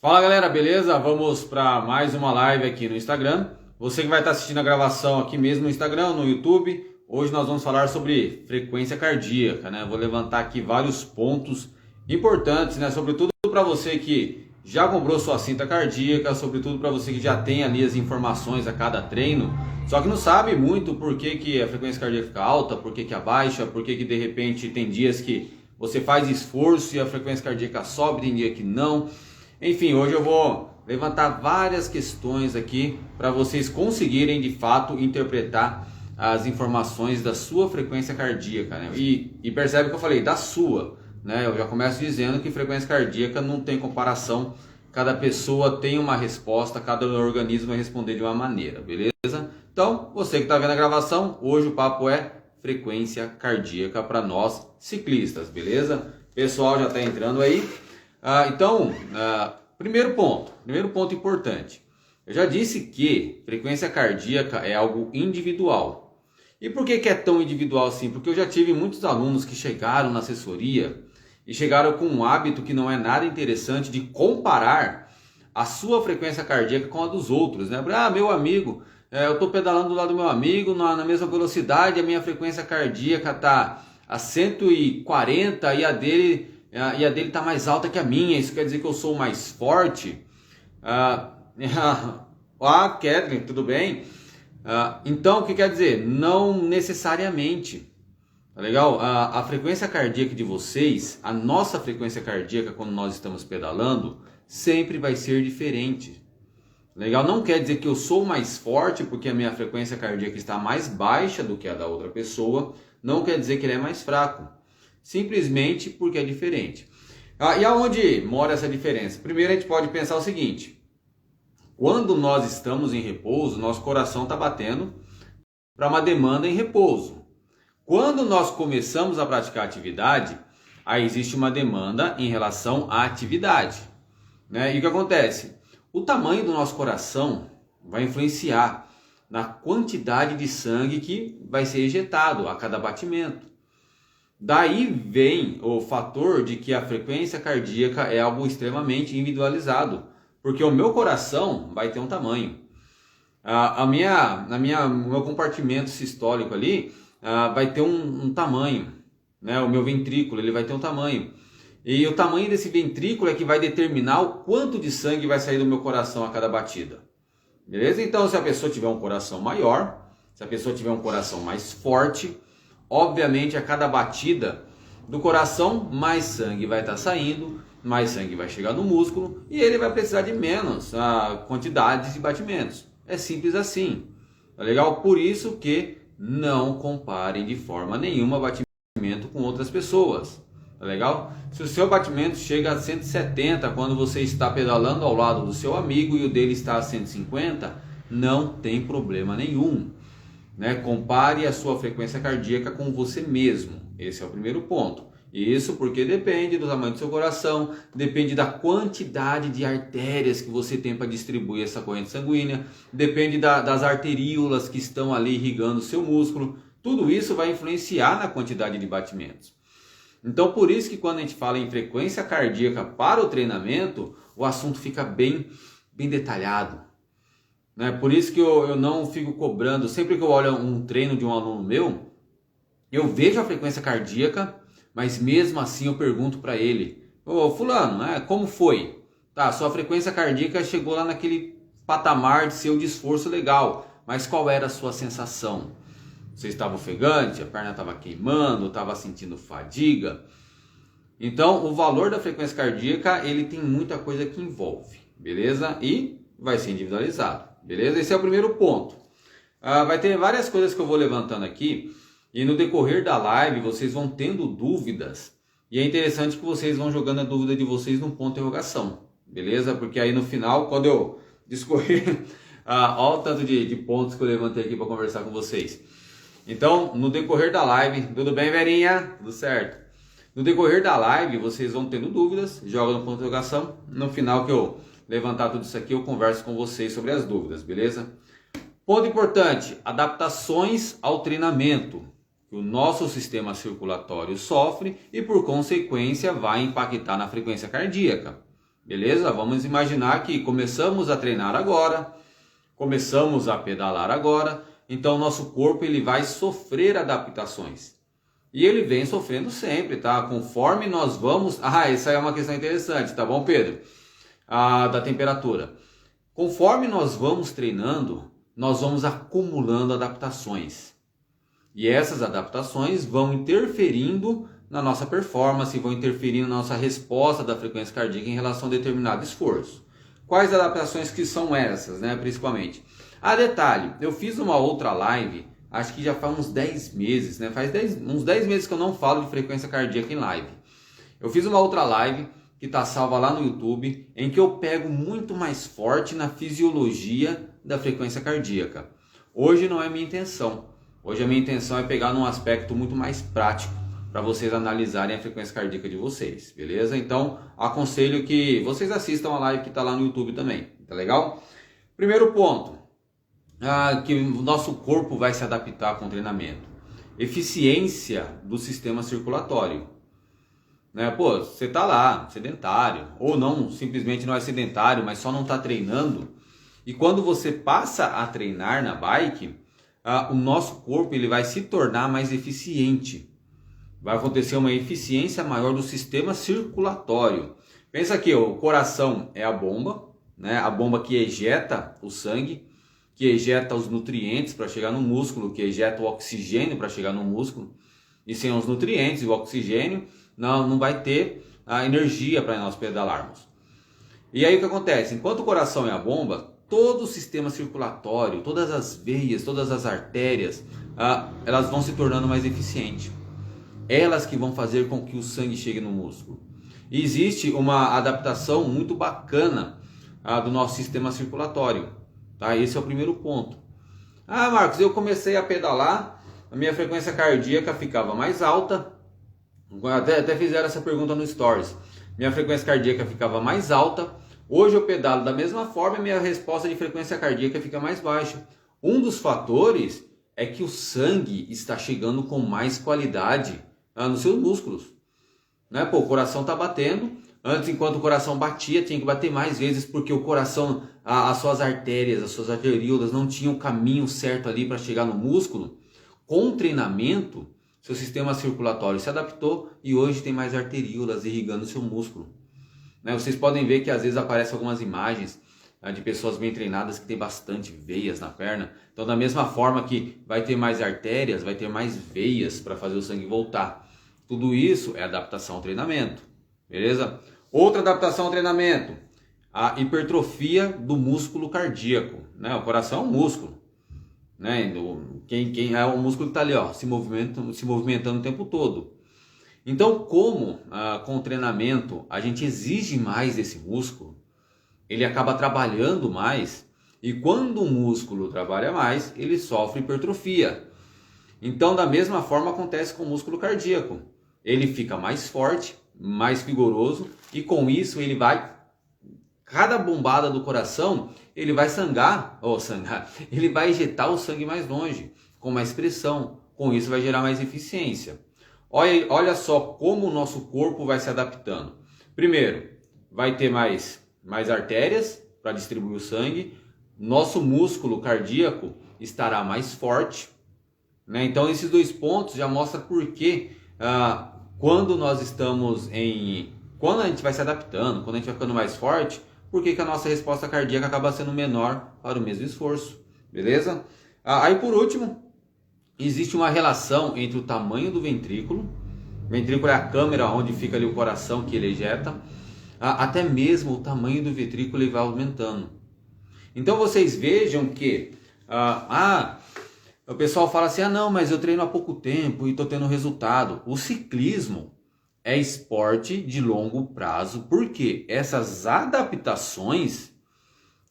Fala galera, beleza? Vamos para mais uma live aqui no Instagram. Você que vai estar assistindo a gravação aqui mesmo no Instagram, no YouTube, hoje nós vamos falar sobre frequência cardíaca, né? Vou levantar aqui vários pontos importantes, né? Sobretudo para você que já comprou sua cinta cardíaca, sobretudo para você que já tem ali as informações a cada treino, só que não sabe muito por que a frequência cardíaca fica alta, por que abaixa, por que de repente tem dias que você faz esforço e a frequência cardíaca sobe, tem dia que não. Enfim, hoje eu vou levantar várias questões aqui para vocês conseguirem de fato interpretar as informações da sua frequência cardíaca, né? E percebe que eu falei da sua, né? Eu já começo dizendo que frequência cardíaca não tem comparação, cada pessoa tem uma resposta, cada organismo vai responder de uma maneira, beleza? Então, você que está vendo a gravação, hoje o papo é frequência cardíaca para nós ciclistas, beleza? Pessoal já está entrando aí. Primeiro ponto importante. Eu já disse que frequência cardíaca é algo individual. E por que é tão individual assim? Porque eu já tive muitos alunos que chegaram na assessoria e chegaram com um hábito que não é nada interessante de comparar a sua frequência cardíaca com a dos outros, né? Ah, meu amigo, eu estou pedalando do lado do meu amigo na mesma velocidade, a minha frequência cardíaca está a 140 e a dele está mais alta que a minha, isso quer dizer que eu sou mais forte? Kathleen, tudo bem? Então, o que quer dizer? Não necessariamente, tá legal? A frequência cardíaca de vocês, a nossa frequência cardíaca quando nós estamos pedalando, sempre vai ser diferente. Legal? Não quer dizer que eu sou mais forte porque a minha frequência cardíaca está mais baixa do que a da outra pessoa, não quer dizer que ele é mais fraco. Simplesmente porque é diferente. E aonde mora essa diferença? Primeiro a gente pode pensar o seguinte: quando nós estamos em repouso, nosso coração está batendo para uma demanda em repouso. Quando nós começamos a praticar atividade, aí existe uma demanda em relação à atividade, né? E o que acontece? O tamanho do nosso coração vai influenciar na quantidade de sangue que vai ser ejetado a cada batimento. Daí vem o fator de que a frequência cardíaca é algo extremamente individualizado, porque o meu coração vai ter um tamanho, o meu compartimento sistólico ali vai ter um tamanho, né? O meu ventrículo ele vai ter um tamanho, e o tamanho desse ventrículo é que vai determinar o quanto de sangue vai sair do meu coração a cada batida, beleza? Então, se a pessoa tiver um coração maior, se a pessoa tiver um coração mais forte, obviamente a cada batida do coração mais sangue vai estar saindo, mais sangue vai chegar no músculo e ele vai precisar de menos quantidades de batimentos. É simples assim, tá legal? Por isso que não comparem de forma nenhuma batimento com outras pessoas, tá legal? Se o seu batimento chega a 170 quando você está pedalando ao lado do seu amigo e o dele está a 150, não tem problema nenhum, né? Compare a sua frequência cardíaca com você mesmo. Esse é o primeiro ponto. Isso porque depende do tamanho do seu coração, depende da quantidade de artérias que você tem para distribuir essa corrente sanguínea, depende das arteríolas que estão ali irrigando o seu músculo. Tudo isso vai influenciar na quantidade de batimentos. Então, por isso que quando a gente fala em frequência cardíaca para o treinamento, o assunto fica bem detalhado. Por isso que eu não fico cobrando. Sempre que eu olho um treino de um aluno meu, eu vejo a frequência cardíaca, mas mesmo assim eu pergunto para ele: ô fulano, como foi? Tá, sua frequência cardíaca chegou lá naquele patamar de seu de esforço legal, mas qual era a sua sensação? Você estava ofegante, a perna estava queimando, estava sentindo fadiga? Então, o valor da frequência cardíaca, ele tem muita coisa que envolve, beleza? E vai ser individualizado. Beleza? Esse é o primeiro ponto. Vai ter várias coisas que eu vou levantando aqui e no decorrer da live vocês vão tendo dúvidas e é interessante que vocês vão jogando a dúvida de vocês num ponto de interrogação, beleza? Porque aí no final, quando eu discorrer, olha o tanto de pontos que eu levantei aqui para conversar com vocês. Então, no decorrer da live, tudo bem, Verinha? Tudo certo? No decorrer da live vocês vão tendo dúvidas, joga no ponto de interrogação. No final que eu levantar tudo isso aqui, eu converso com vocês sobre as dúvidas, beleza? Ponto importante: adaptações ao treinamento que o nosso sistema circulatório sofre e por consequência vai impactar na frequência cardíaca, beleza? Vamos imaginar que começamos a treinar agora, começamos a pedalar agora, então nosso corpo ele vai sofrer adaptações. E ele vem sofrendo sempre, tá? Conforme nós vamos... essa é uma questão interessante, tá bom, Pedro? Da temperatura. Conforme nós vamos treinando, nós vamos acumulando adaptações. E essas adaptações vão interferindo na nossa performance, vão interferindo na nossa resposta da frequência cardíaca em relação a determinado esforço. Quais adaptações que são essas, né? Principalmente. Detalhe, eu fiz uma outra live, acho que já faz uns 10 meses, né? Uns 10 meses que eu não falo de frequência cardíaca em live. Eu fiz uma outra live que está salva lá no YouTube, em que eu pego muito mais forte na fisiologia da frequência cardíaca. Hoje não é minha intenção. Hoje a minha intenção é pegar num aspecto muito mais prático para vocês analisarem a frequência cardíaca de vocês, beleza? Então, aconselho que vocês assistam a live que está lá no YouTube também, tá legal? Primeiro ponto, que o nosso corpo vai se adaptar com o treinamento. Eficiência do sistema circulatório. Né? Pô, você tá lá, sedentário, ou não, simplesmente não é sedentário, mas só não está treinando. E quando você passa a treinar na bike, o nosso corpo ele vai se tornar mais eficiente. Vai acontecer uma eficiência maior do sistema circulatório. Pensa aqui, o coração é a bomba, né? A bomba que ejeta o sangue, que ejeta os nutrientes para chegar no músculo, que ejeta o oxigênio para chegar no músculo. E sem os nutrientes e o oxigênio, não vai ter a energia para nós pedalarmos. E aí o que acontece? Enquanto o coração é a bomba, todo o sistema circulatório, todas as veias, todas as artérias, elas vão se tornando mais eficientes. Elas que vão fazer com que o sangue chegue no músculo. E existe uma adaptação muito bacana do nosso sistema circulatório. Tá? Esse é o primeiro ponto. Marcos, eu comecei a pedalar, a minha frequência cardíaca ficava mais alta. Até fizeram essa pergunta no Stories. Minha frequência cardíaca ficava mais alta. Hoje eu pedalo da mesma forma e minha resposta de frequência cardíaca fica mais baixa. Um dos fatores é que o sangue está chegando com mais qualidade nos seus músculos. Né? Pô, o coração está batendo. Antes, enquanto o coração batia, tinha que bater mais vezes porque o coração, as suas artérias, as suas arteríolas não tinham o caminho certo ali para chegar no músculo. Com o treinamento, seu sistema circulatório se adaptou e hoje tem mais arteríolas irrigando o seu músculo. Né? Vocês podem ver que às vezes aparecem algumas imagens de pessoas bem treinadas que tem bastante veias na perna. Então, da mesma forma que vai ter mais artérias, vai ter mais veias para fazer o sangue voltar. Tudo isso é adaptação ao treinamento, beleza? Outra adaptação ao treinamento, a hipertrofia do músculo cardíaco. Né? O coração é um músculo. Né? Quem é o músculo que está ali, ó, se movimentando o tempo todo. Então, como com o treinamento a gente exige mais desse músculo, ele acaba trabalhando mais, e quando o músculo trabalha mais, ele sofre hipertrofia. Então, da mesma forma acontece com o músculo cardíaco. Ele fica mais forte, mais vigoroso, e com isso ele vai, cada bombada do coração, ele vai ele vai injetar o sangue mais longe, com mais pressão. Com isso vai gerar mais eficiência. Olha só como o nosso corpo vai se adaptando. Primeiro, vai ter mais artérias para distribuir o sangue. Nosso músculo cardíaco estará mais forte. Né? Então esses dois pontos já mostram por que quando nós estamos quando a gente vai se adaptando, quando a gente vai ficando mais forte, por que a nossa resposta cardíaca acaba sendo menor para o mesmo esforço. Beleza? Aí por último, existe uma relação entre o tamanho do ventrículo. O ventrículo é a câmera onde fica ali o coração que ele ejeta. Até mesmo o tamanho do ventrículo ele vai aumentando. Então vocês vejam que o pessoal fala assim, não, mas eu treino há pouco tempo e estou tendo resultado. O ciclismo é esporte de longo prazo, porque essas adaptações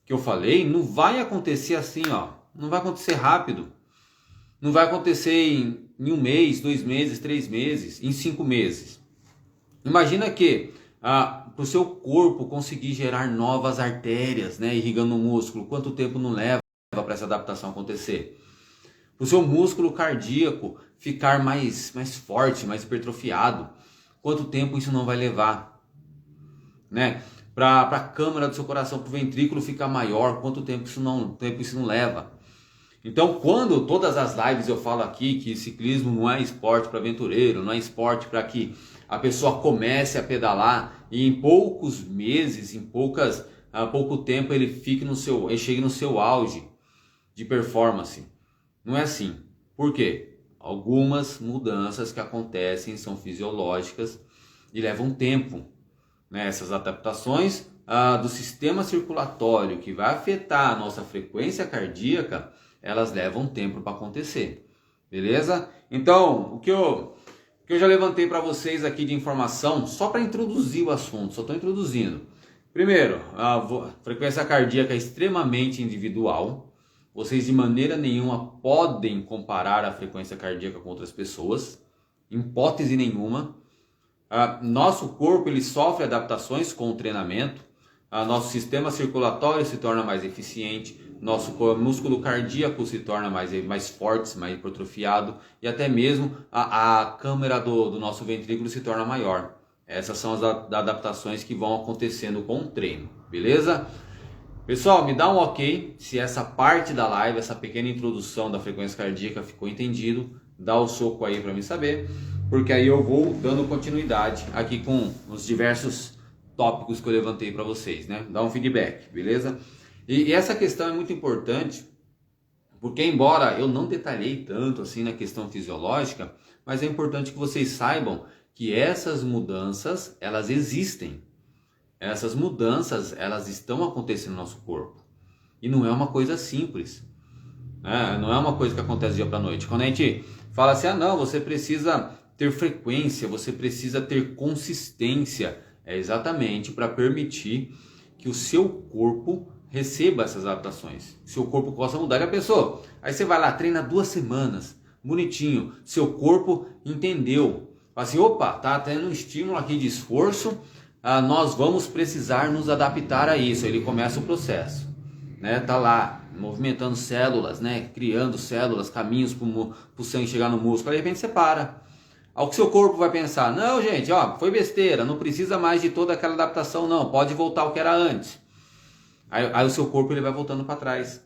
que eu falei não vai acontecer assim, ó, não vai acontecer rápido. Não vai acontecer em 1 mês, 2 meses, 3 meses, em 5 meses. Imagina que para o seu corpo conseguir gerar novas artérias, né, irrigando o músculo, quanto tempo não leva para essa adaptação acontecer? Para o seu músculo cardíaco ficar mais forte, mais hipertrofiado, quanto tempo isso não vai levar? Né? para a câmara do seu coração, para o ventrículo ficar maior, quanto tempo isso não leva. Então, quando todas as lives eu falo aqui que ciclismo não é esporte para aventureiro, não é esporte para que a pessoa comece a pedalar e em poucos meses, pouco tempo ele chegue no seu auge de performance. Não é assim. Por quê? Algumas mudanças que acontecem são fisiológicas e levam tempo. Essas adaptações do sistema circulatório que vai afetar a nossa frequência cardíaca, elas levam tempo para acontecer, beleza? Então, o que eu já levantei para vocês aqui de informação, só para introduzir o assunto, só estou introduzindo. Primeiro, a frequência cardíaca é extremamente individual. Vocês de maneira nenhuma podem comparar a frequência cardíaca com outras pessoas, em hipótese nenhuma. Nosso corpo ele sofre adaptações com o treinamento, nosso sistema circulatório se torna mais eficiente, nosso músculo cardíaco se torna mais forte, mais hipertrofiado e até mesmo a câmara do nosso ventrículo se torna maior. Essas são as adaptações que vão acontecendo com o treino, beleza? Pessoal, me dá um ok se essa parte da live, essa pequena introdução da frequência cardíaca ficou entendido. Dá o soco aí para me saber, porque aí eu vou dando continuidade aqui com os diversos tópicos que eu levantei para vocês, né? Dá um feedback, beleza? E essa questão é muito importante, porque embora eu não detalhei tanto assim na questão fisiológica, mas é importante que vocês saibam que essas mudanças, elas existem. Essas mudanças, elas estão acontecendo no nosso corpo. E não é uma coisa simples. Não é uma coisa que acontece dia para noite. Quando a gente fala assim, não, você precisa ter frequência, você precisa ter consistência. É exatamente para permitir que o seu corpo receba essas adaptações. Seu corpo possa mudar. E a pessoa, aí você vai lá, treina 2 semanas, bonitinho. Seu corpo entendeu. Fala assim, opa, tá tendo um estímulo aqui de esforço, nós vamos precisar nos adaptar a isso. Aí ele começa o processo, né? Tá lá, movimentando células, né? Criando células, caminhos para o sangue chegar no músculo. Aí de repente você para. Ao que seu corpo vai pensar, não gente, foi besteira, não precisa mais de toda aquela adaptação não, pode voltar ao que era antes. Aí o seu corpo ele vai voltando para trás.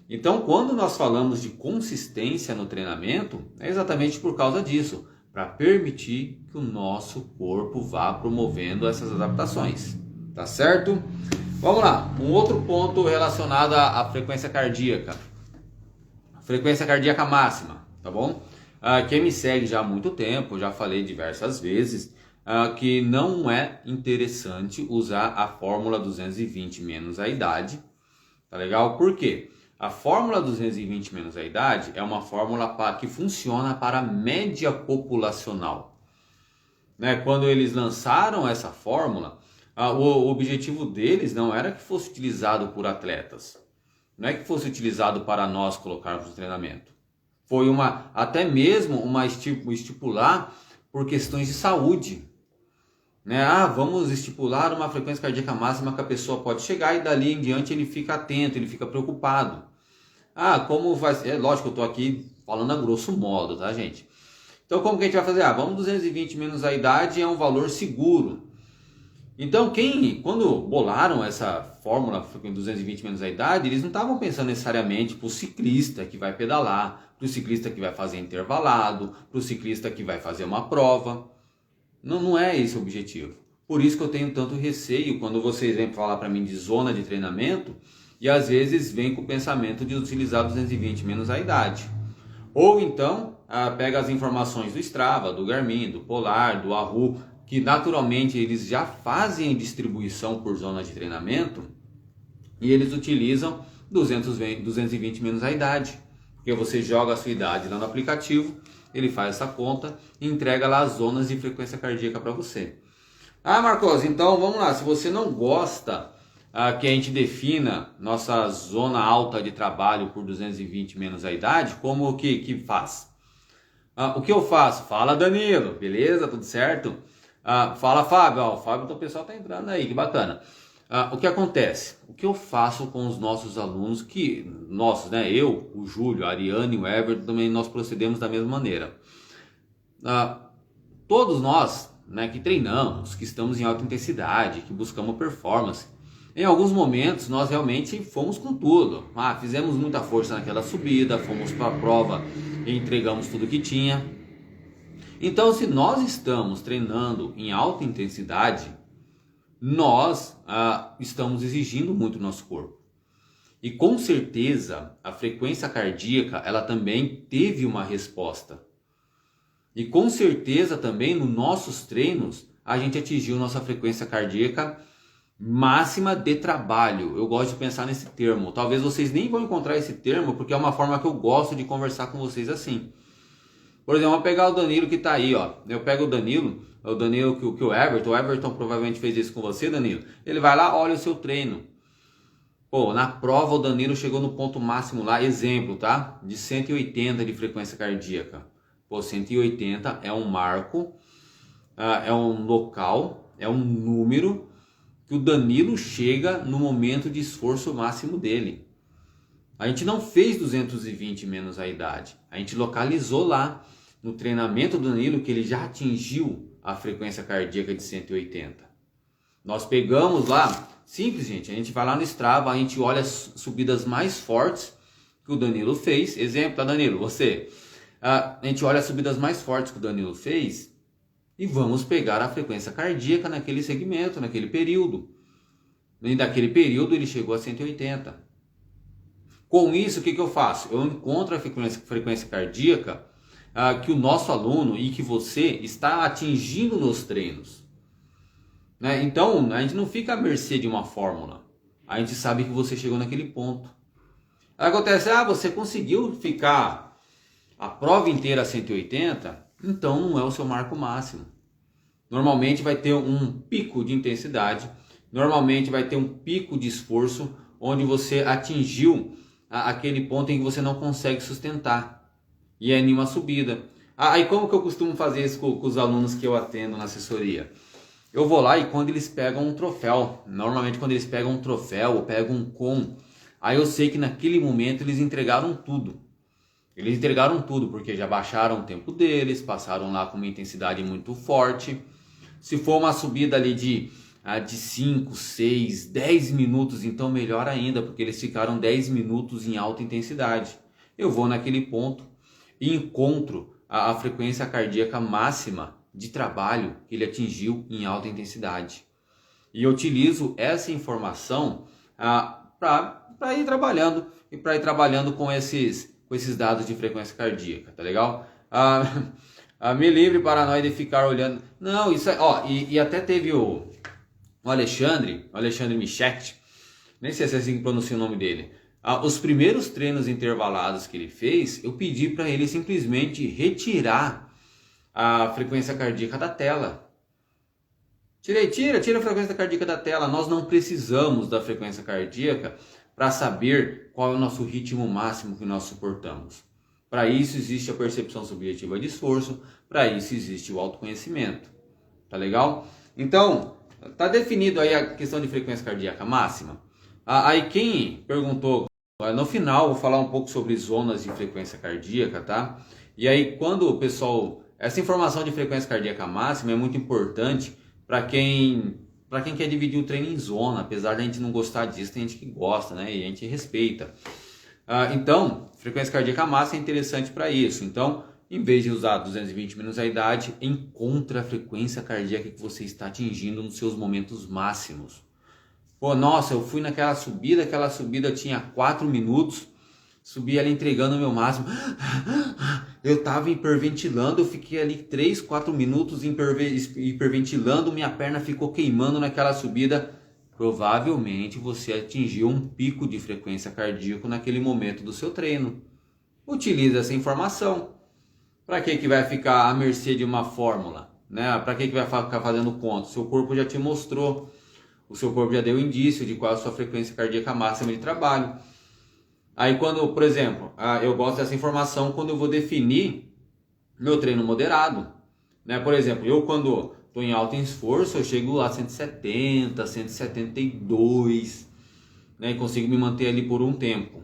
Então quando nós falamos de consistência no treinamento, é exatamente por causa disso, para permitir que o nosso corpo vá promovendo essas adaptações, tá certo? Vamos lá, um outro ponto relacionado à frequência cardíaca. Frequência cardíaca máxima, tá bom? Quem me segue já há muito tempo, já falei diversas vezes, que não é interessante usar a fórmula 220 menos a idade, tá legal? Por quê? A fórmula 220 menos a idade é uma fórmula que funciona para a média populacional. Né? Quando eles lançaram essa fórmula, o objetivo deles não era que fosse utilizado por atletas, não é que fosse utilizado para nós colocarmos no treinamento. Foi até mesmo estipular por questões de saúde. Né? Vamos estipular uma frequência cardíaca máxima que a pessoa pode chegar e dali em diante ele fica atento, ele fica preocupado. Como vai ser? Lógico, eu estou aqui falando a grosso modo, tá gente? Então como que a gente vai fazer? Vamos 220 menos a idade é um valor seguro. Então quando bolaram essa fórmula 220 menos a idade, eles não estavam pensando necessariamente para o ciclista que vai pedalar, para o ciclista que vai fazer intervalado, para o ciclista que vai fazer uma prova. Não é esse o objetivo. Por isso que eu tenho tanto receio quando vocês vêm falar para mim de zona de treinamento e às vezes vem com o pensamento de utilizar 220 menos a idade. Ou então pega as informações do Strava, do Garmin, do Polar, do Wahoo, que naturalmente eles já fazem distribuição por zona de treinamento e eles utilizam 220 menos a idade. Porque você joga a sua idade lá no aplicativo, ele faz essa conta e entrega lá as zonas de frequência cardíaca para você. Marcos, então vamos lá, se você não gosta que a gente defina nossa zona alta de trabalho por 220 menos a idade, como que faz? O que eu faço? Fala Danilo, beleza? Tudo certo? Fala Fábio, o Fábio, então o pessoal tá entrando aí, que bacana. O que acontece? O que eu faço com os nossos alunos, né? Eu, o Júlio, a Ariane e o Everton, também nós procedemos da mesma maneira. Todos nós, né, que treinamos, que estamos em alta intensidade, que buscamos performance, em alguns momentos nós realmente fomos com tudo. Fizemos muita força naquela subida, fomos para a prova e entregamos tudo que tinha. Então, se nós estamos treinando em alta intensidade, nós estamos exigindo muito do nosso corpo. E com certeza a frequência cardíaca ela também teve uma resposta. E com certeza também nos nossos treinos a gente atingiu nossa frequência cardíaca máxima de trabalho. Eu gosto de pensar nesse termo. Talvez vocês nem vão encontrar esse termo porque é uma forma que eu gosto de conversar com vocês assim. Por exemplo, vamos pegar o Danilo que está aí, ó. Eu pego o Danilo que o Everton provavelmente fez isso com você, Danilo. Ele vai lá, olha o seu treino. Pô, na prova o Danilo chegou no ponto máximo lá, exemplo, tá? De 180 de frequência cardíaca. Pô, 180 é um marco, é um local, é um número que o Danilo chega no momento de esforço máximo dele. A gente não fez 220 menos a idade. A gente localizou lá no treinamento do Danilo que ele já atingiu a frequência cardíaca de 180. Nós pegamos lá, simples gente, a gente vai lá no Strava, a gente olha as subidas mais fortes que o Danilo fez. Exemplo, tá, Danilo, você. A gente olha as subidas mais fortes que o Danilo fez e vamos pegar a frequência cardíaca naquele segmento, naquele período. E daquele período ele chegou a 180. Com isso, o que eu faço? Eu encontro a frequência cardíaca que o nosso aluno e que você está atingindo nos treinos. Né? Então, a gente não fica à mercê de uma fórmula. A gente sabe que você chegou naquele ponto. Acontece, você conseguiu ficar a prova inteira a 180, então não é o seu marco máximo. Normalmente vai ter um pico de intensidade, normalmente vai ter um pico de esforço, onde você atingiu aquele ponto em que você não consegue sustentar. E é em uma subida. Aí como que eu costumo fazer isso com os alunos que eu atendo na assessoria? Eu vou lá e quando eles pegam um troféu, normalmente quando eles pegam um troféu ou pegam um com, aí eu sei que naquele momento eles entregaram tudo. Eles entregaram tudo porque já baixaram o tempo deles, passaram lá com uma intensidade muito forte. Se for uma subida ali de 5, 6, 10 minutos, então melhor ainda, porque eles ficaram 10 minutos em alta intensidade. Eu vou naquele ponto e encontro a frequência cardíaca máxima de trabalho que ele atingiu em alta intensidade. E eu utilizo essa informação para ir trabalhando e para ir trabalhando com esses dados de frequência cardíaca, tá legal? Me livre paranoia de ficar olhando. Não, isso é, e até teve o Alexandre Michetti, nem sei se é assim que pronuncia o nome dele. Os primeiros treinos intervalados que ele fez, eu pedi para ele simplesmente retirar a frequência cardíaca da tela. Tira a frequência cardíaca da tela. Nós não precisamos da frequência cardíaca para saber qual é o nosso ritmo máximo que nós suportamos. Para isso existe a percepção subjetiva de esforço, para isso existe o autoconhecimento. Tá legal? Então, tá definido aí a questão de frequência cardíaca máxima. Aí quem perguntou, no final eu vou falar um pouco sobre zonas de frequência cardíaca, tá? E aí quando o pessoal, essa informação de frequência cardíaca máxima é muito importante para quem quer dividir o treino em zona, apesar de a gente não gostar disso, tem gente que gosta, né? E a gente respeita. Então, frequência cardíaca máxima é interessante para isso. Então, em vez de usar 220 menos a idade, encontre a frequência cardíaca que você está atingindo nos seus momentos máximos. Pô, nossa, eu fui naquela subida, tinha 4 minutos, subi ali entregando o meu máximo. Eu estava hiperventilando, eu fiquei ali 3, 4 minutos hiperventilando, minha perna ficou queimando naquela subida. Provavelmente você atingiu um pico de frequência cardíaca naquele momento do seu treino. Utilize essa informação. Para que vai ficar à mercê de uma fórmula? Né? Para que vai ficar fazendo conta? Seu corpo já te mostrou. O seu corpo já deu indício de qual é a sua frequência cardíaca máxima de trabalho. Aí quando, por exemplo, eu gosto dessa informação quando eu vou definir meu treino moderado. Né? Por exemplo, eu quando estou em alto esforço, eu chego lá a 170, 172, né? E consigo me manter ali por um tempo,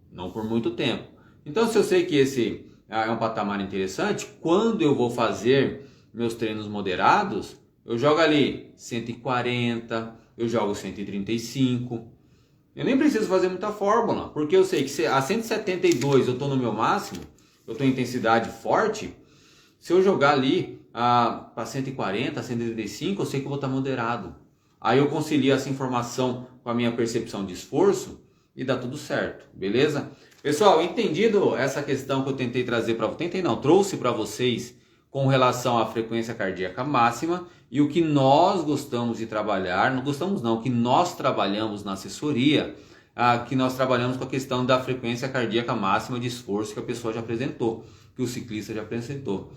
não por muito tempo. Então se eu sei que esse é um patamar interessante, quando eu vou fazer meus treinos moderados, eu jogo ali 140, eu jogo 135. Eu nem preciso fazer muita fórmula, porque eu sei que a 172 eu estou no meu máximo, eu estou em intensidade forte. Se eu jogar ali para 140, 135, eu sei que eu vou estar moderado. Aí eu concilio essa informação com a minha percepção de esforço e dá tudo certo, beleza? Pessoal, entendido essa questão que eu tentei trazer para vocês, trouxe para vocês com relação à frequência cardíaca máxima e o que nós gostamos de trabalhar, não gostamos não, que nós trabalhamos na assessoria, que nós trabalhamos com a questão da frequência cardíaca máxima de esforço que a pessoa já apresentou, que o ciclista já apresentou.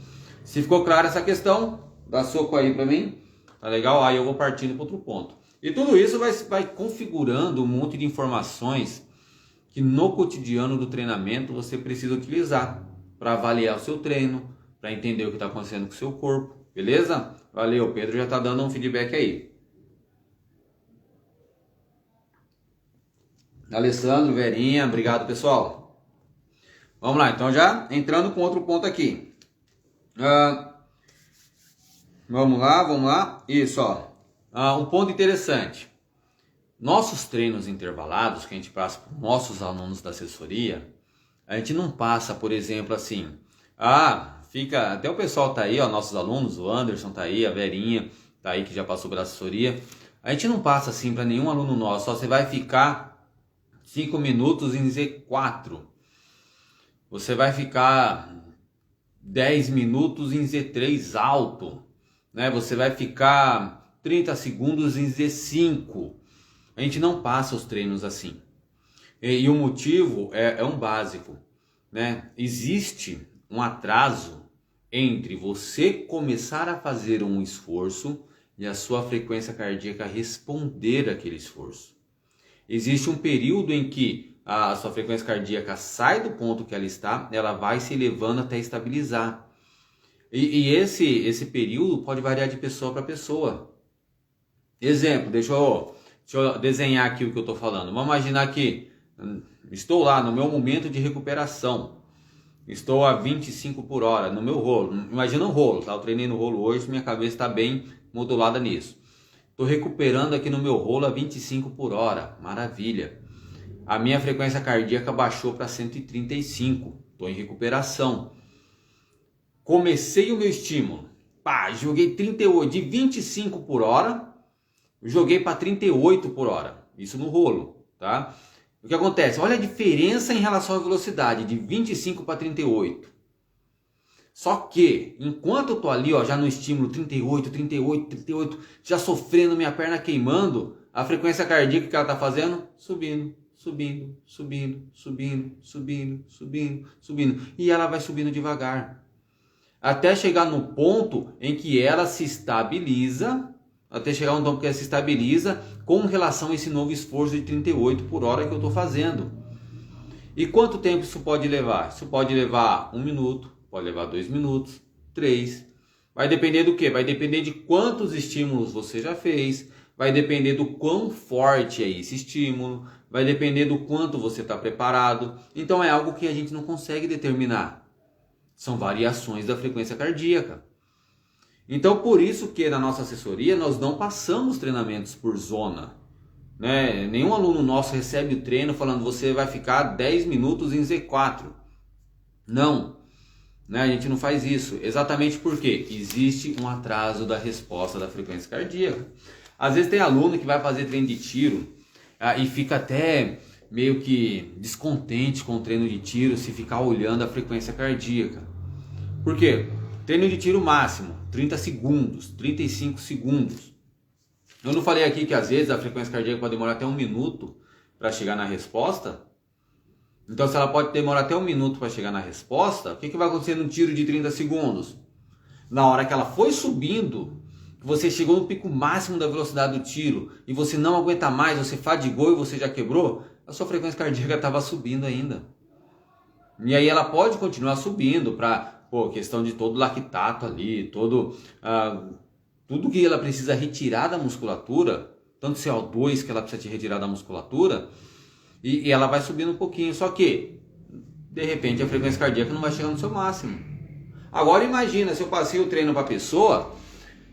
Se ficou clara essa questão, dá soco aí para mim, tá legal? Aí eu vou partindo para outro ponto. E tudo isso vai configurando um monte de informações que no cotidiano do treinamento você precisa utilizar para avaliar o seu treino, para entender o que está acontecendo com o seu corpo, beleza? Valeu, Pedro já está dando um feedback aí. Alessandro, Verinha, obrigado pessoal. Vamos lá, então já entrando com outro ponto aqui. Vamos lá. Isso, ó. Um ponto interessante. Nossos treinos intervalados que a gente passa para nossos alunos da assessoria, a gente não passa, por exemplo, assim, fica, até o pessoal tá aí, ó, nossos alunos, o Anderson tá aí, a Verinha tá aí que já passou pela assessoria. A gente não passa assim para nenhum aluno nosso, só você vai ficar 5 minutos em Z4. Você vai ficar 10 minutos em Z3 alto, né? Você vai ficar 30 segundos em Z5. A gente não passa os treinos assim. E o motivo é um básico, né? Existe um atraso entre você começar a fazer um esforço e a sua frequência cardíaca responder àquele esforço. Existe um período em que a sua frequência cardíaca sai do ponto que ela está, ela vai se elevando até estabilizar. E esse período pode variar de pessoa para pessoa. Exemplo, deixa eu desenhar aqui o que eu estou falando. Vamos imaginar que estou lá no meu momento de recuperação. Estou a 25 por hora no meu rolo. Imagina um rolo, tá? Eu treinei no rolo hoje, minha cabeça está bem modulada nisso. Estou recuperando aqui no meu rolo a 25 por hora. Maravilha. A minha frequência cardíaca baixou para 135. Estou em recuperação. Comecei o meu estímulo. Joguei 38 de 25 por hora. Joguei para 38 por hora. Isso no rolo, tá? O que acontece? Olha a diferença em relação à velocidade, de 25 para 38. Só que, enquanto eu tô ali, ó, já no estímulo 38, já sofrendo, minha perna queimando, a frequência cardíaca que ela tá fazendo? Subindo. E ela vai subindo devagar. Até chegar no ponto em que ela se estabiliza, com relação a esse novo esforço de 38 por hora que eu estou fazendo. E quanto tempo isso pode levar? Isso pode levar 1 minuto, pode levar 2 minutos, 3. Vai depender do quê? Vai depender de quantos estímulos você já fez, vai depender do quão forte é esse estímulo, vai depender do quanto você está preparado. Então é algo que a gente não consegue determinar. São variações da frequência cardíaca. Então, por isso que na nossa assessoria nós não passamos treinamentos por zona, né? Nenhum aluno nosso recebe o treino falando você vai ficar 10 minutos em Z4. Não, né? A gente não faz isso. Exatamente porque existe um atraso da resposta da frequência cardíaca. Às vezes tem aluno que vai fazer treino de tiro e fica até meio que descontente com o treino de tiro se ficar olhando a frequência cardíaca. Por quê? Treino de tiro máximo, 30 segundos, 35 segundos. Eu não falei aqui que às vezes a frequência cardíaca pode demorar até 1 minuto para chegar na resposta? Então se ela pode demorar até 1 minuto para chegar na resposta, o que vai acontecer no tiro de 30 segundos? Na hora que ela foi subindo, você chegou no pico máximo da velocidade do tiro e você não aguenta mais, você fadigou e você já quebrou, a sua frequência cardíaca estava subindo ainda. E aí ela pode continuar subindo para questão de todo lactato ali, tudo que ela precisa retirar da musculatura, tanto CO2 que ela precisa retirar da musculatura, e ela vai subindo um pouquinho. Só que, de repente, a frequência cardíaca não vai chegar no seu máximo. Agora imagina se eu passei o treino para a pessoa,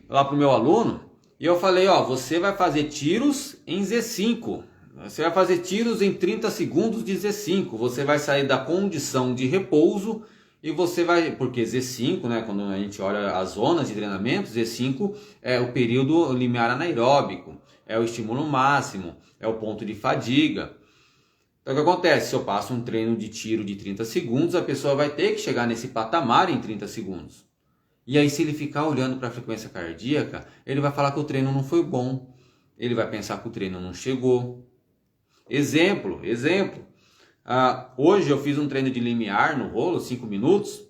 lá para o meu aluno, e eu falei, ó, você vai fazer tiros em Z5. Você vai fazer tiros em 30 segundos de Z5. Você vai sair da condição de repouso e você vai... Porque Z5, né, quando a gente olha as zonas de treinamento, Z5 é o período limiar anaeróbico, é o estímulo máximo, é o ponto de fadiga. Então o que acontece? Se eu passo um treino de tiro de 30 segundos, a pessoa vai ter que chegar nesse patamar em 30 segundos. E aí se ele ficar olhando para a frequência cardíaca, ele vai falar que o treino não foi bom. Ele vai pensar que o treino não chegou. Exemplo. Hoje eu fiz um treino de limiar no rolo, 5 minutos.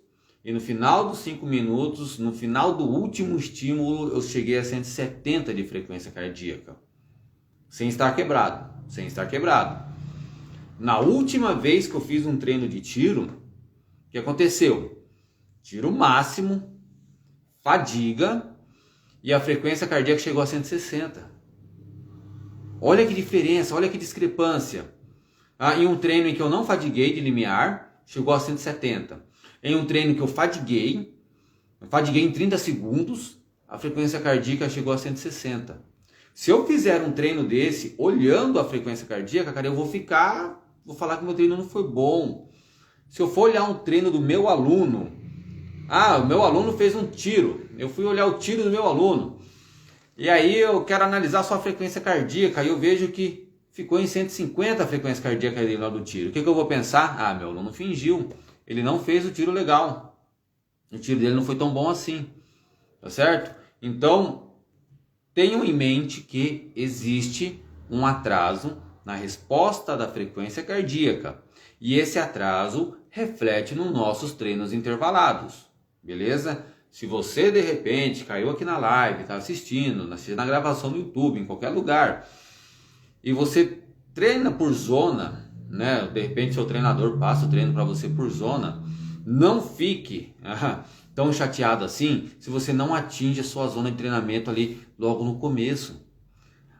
E no final dos 5 minutos, no final do último estímulo, eu cheguei a 170 de frequência cardíaca. Sem estar quebrado. Na última vez que eu fiz um treino de tiro, o que aconteceu? Tiro máximo, fadiga, e a frequência cardíaca chegou a 160. Olha que diferença, olha que discrepância. Em um treino em que eu não fadiguei de limiar, chegou a 170. Em um treino que eu fadiguei em 30 segundos, a frequência cardíaca chegou a 160. Se eu fizer um treino desse, olhando a frequência cardíaca, cara, eu vou falar que meu treino não foi bom. Se eu for olhar um treino do meu aluno, o meu aluno fez um tiro, eu fui olhar o tiro do meu aluno, e aí eu quero analisar sua frequência cardíaca, e eu vejo que ficou em 150 a frequência cardíaca dele lá do tiro. O que eu vou pensar? Meu aluno fingiu, ele não fez o tiro legal, o tiro dele não foi tão bom assim, tá certo? Então, tenham em mente que existe um atraso na resposta da frequência cardíaca, e esse atraso reflete nos nossos treinos intervalados, beleza? Se você de repente caiu aqui na live, está assistindo na gravação no YouTube, em qualquer lugar, e você treina por zona, né? De repente seu treinador passa o treino para você por zona, não fique tão chateado assim se você não atinge a sua zona de treinamento ali logo no começo.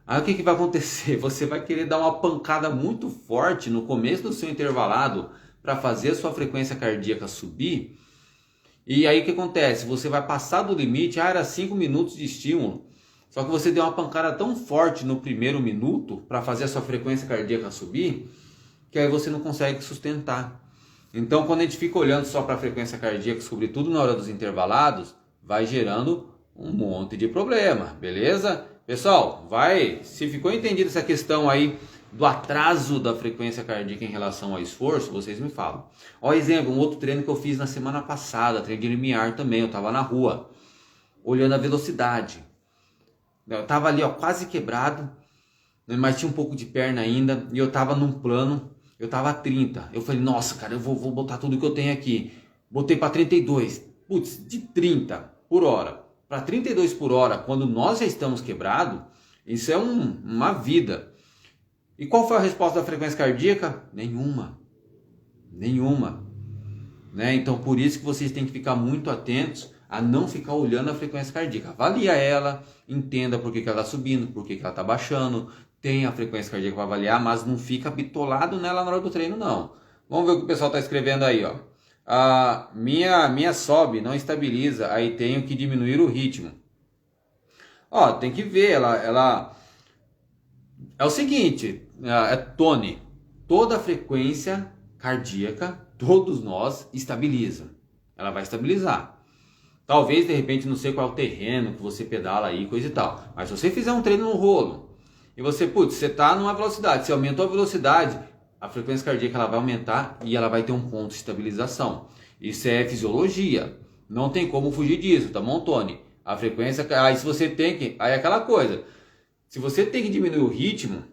Aí o que vai acontecer? Você vai querer dar uma pancada muito forte no começo do seu intervalado para fazer a sua frequência cardíaca subir. E aí o que acontece? Você vai passar do limite, era 5 minutos de estímulo. Só que você deu uma pancada tão forte no primeiro minuto para fazer a sua frequência cardíaca subir, que aí você não consegue sustentar. Então quando a gente fica olhando só para a frequência cardíaca, sobretudo na hora dos intervalados, vai gerando um monte de problema, beleza? Pessoal, se ficou entendido essa questão aí do atraso da frequência cardíaca em relação ao esforço, vocês me falam. Exemplo, um outro treino que eu fiz na semana passada, treino de limiar também, eu estava na rua, olhando a velocidade. Eu estava ali quase quebrado, mas tinha um pouco de perna ainda, e eu estava num plano, eu estava a 30. Eu falei, nossa, cara, eu vou botar tudo que eu tenho aqui. Botei para 32, de 30 por hora para 32 por hora, quando nós já estamos quebrados, isso é uma vida. E qual foi a resposta da frequência cardíaca? Nenhuma. Né? Então por isso que vocês têm que ficar muito atentos a não ficar olhando a frequência cardíaca. Avalia ela, entenda por que ela está subindo, por que ela está baixando, tem a frequência cardíaca para avaliar, mas não fica bitolado nela na hora do treino não. Vamos ver o que o pessoal está escrevendo aí, ó. Minha sobe, não estabiliza, aí tenho que diminuir o ritmo. Tem que ver, ela é o seguinte, Tony, toda frequência cardíaca, todos nós estabiliza, ela vai estabilizar. Talvez de repente não sei qual é o terreno que você pedala aí, coisa e tal, mas se você fizer um treino no rolo e você está numa velocidade, você aumentou a velocidade, a frequência cardíaca ela vai aumentar e ela vai ter um ponto de estabilização. Isso é fisiologia. Não tem como fugir disso, tá bom, Tony? A frequência... se você tem que... Aí é aquela coisa. Se você tem que diminuir o ritmo,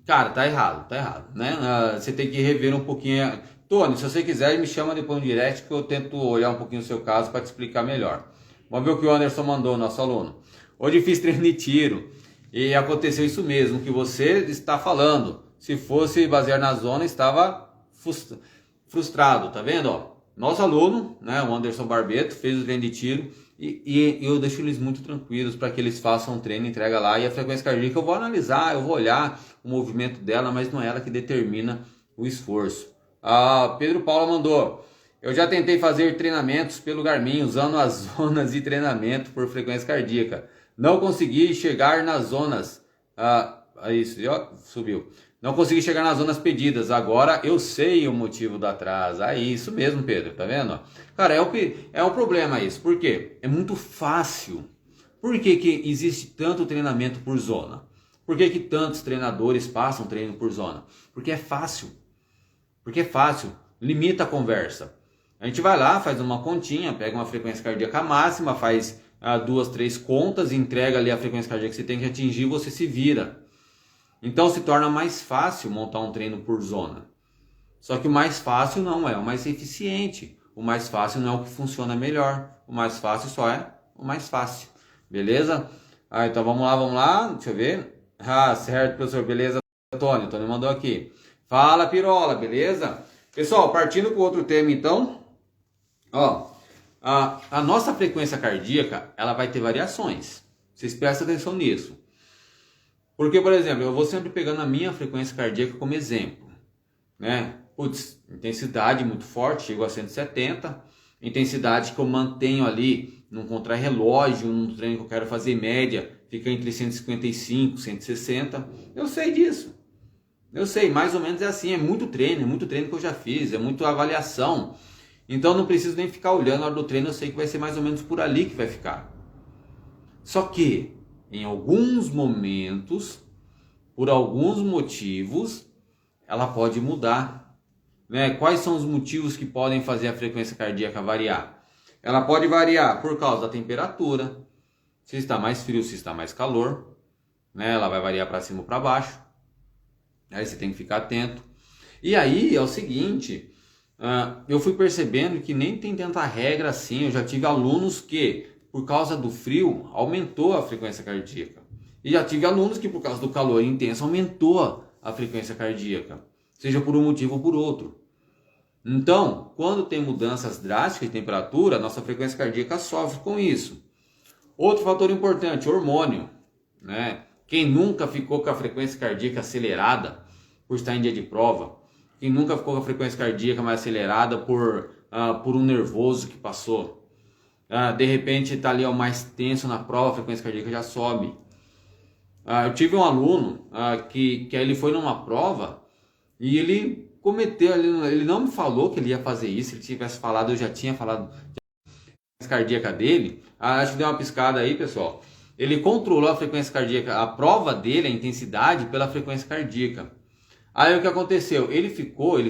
cara, tá errado, né? Você tem que rever um pouquinho... Tony, se você quiser, me chama depois no direct que eu tento olhar um pouquinho o seu caso para te explicar melhor. Vamos ver o que o Anderson mandou, nosso aluno. Hoje fiz treino de tiro e aconteceu isso mesmo que você está falando. Se fosse basear na zona, estava frustrado, tá vendo? Nosso aluno, né, o Anderson Barbeto, fez o treino de tiro e eu deixo eles muito tranquilos para que eles façam um treino, entrega lá, e a frequência cardíaca eu vou analisar, eu vou olhar o movimento dela, mas não é ela que determina o esforço. Pedro Paulo mandou, Eu já tentei fazer treinamentos pelo Garmin usando as zonas de treinamento por frequência cardíaca. Não consegui chegar nas zonas. Isso, ó, subiu. Não consegui chegar nas zonas pedidas. Agora eu sei o motivo do atraso. Isso mesmo, Pedro. Tá vendo? Cara, é um problema isso. Por quê? É muito fácil. Por que existe tanto treinamento por zona? Por que tantos treinadores passam treino por zona? Porque é fácil. Porque é fácil. Limita a conversa. A gente vai lá, faz uma continha, pega uma frequência cardíaca máxima, faz 2, 3 contas, entrega ali a frequência cardíaca que você tem que atingir, você se vira. Então se torna mais fácil montar um treino por zona. Só que o mais fácil não é o mais eficiente. O mais fácil não é o que funciona melhor. O mais fácil só é o mais fácil. Beleza? Então vamos lá. Deixa eu ver. Certo, professor. Beleza, Antônio. Antônio mandou aqui. Fala, Pirola. Beleza? Pessoal, partindo para outro tema então. A nossa frequência cardíaca, ela vai ter variações. Vocês prestem atenção nisso. Porque, por exemplo, eu vou sempre pegando a minha frequência cardíaca como exemplo, né? Intensidade muito forte, chego a 170. Intensidade que eu mantenho ali num contrarrelógio, num treino que eu quero fazer média, fica entre 155 e 160. Eu sei disso. Eu sei, mais ou menos é assim. É muito treino que eu já fiz, é muito avaliação. Então não preciso nem ficar olhando na hora do treino, eu sei que vai ser mais ou menos por ali que vai ficar. Só que, em alguns momentos, por alguns motivos, ela pode mudar. Né? Quais são os motivos que podem fazer a frequência cardíaca variar? Ela pode variar por causa da temperatura, se está mais frio, se está mais calor. Né? Ela vai variar para cima ou para baixo. Aí você tem que ficar atento. E aí é o seguinte... eu fui percebendo que nem tem tanta regra assim. Eu já tive alunos que, por causa do frio, aumentou a frequência cardíaca. E já tive alunos que, por causa do calor intenso, aumentou a frequência cardíaca. Seja por um motivo ou por outro. Então, quando tem mudanças drásticas de temperatura, a nossa frequência cardíaca sofre com isso. Outro fator importante, hormônio. Né? Quem nunca ficou com a frequência cardíaca acelerada por estar em dia de prova? Quem nunca ficou com a frequência cardíaca mais acelerada por um nervoso que passou? De repente está ali mais tenso na prova, a frequência cardíaca já sobe. Eu tive um aluno que ele foi numa prova e ele cometeu, ele não me falou que ele ia fazer isso. Se ele tivesse falado, eu já tinha falado a frequência cardíaca dele. Acho que deu uma piscada aí, pessoal. Ele controlou a frequência cardíaca, a prova dele, a intensidade, pela frequência cardíaca. Aí o que aconteceu? Ele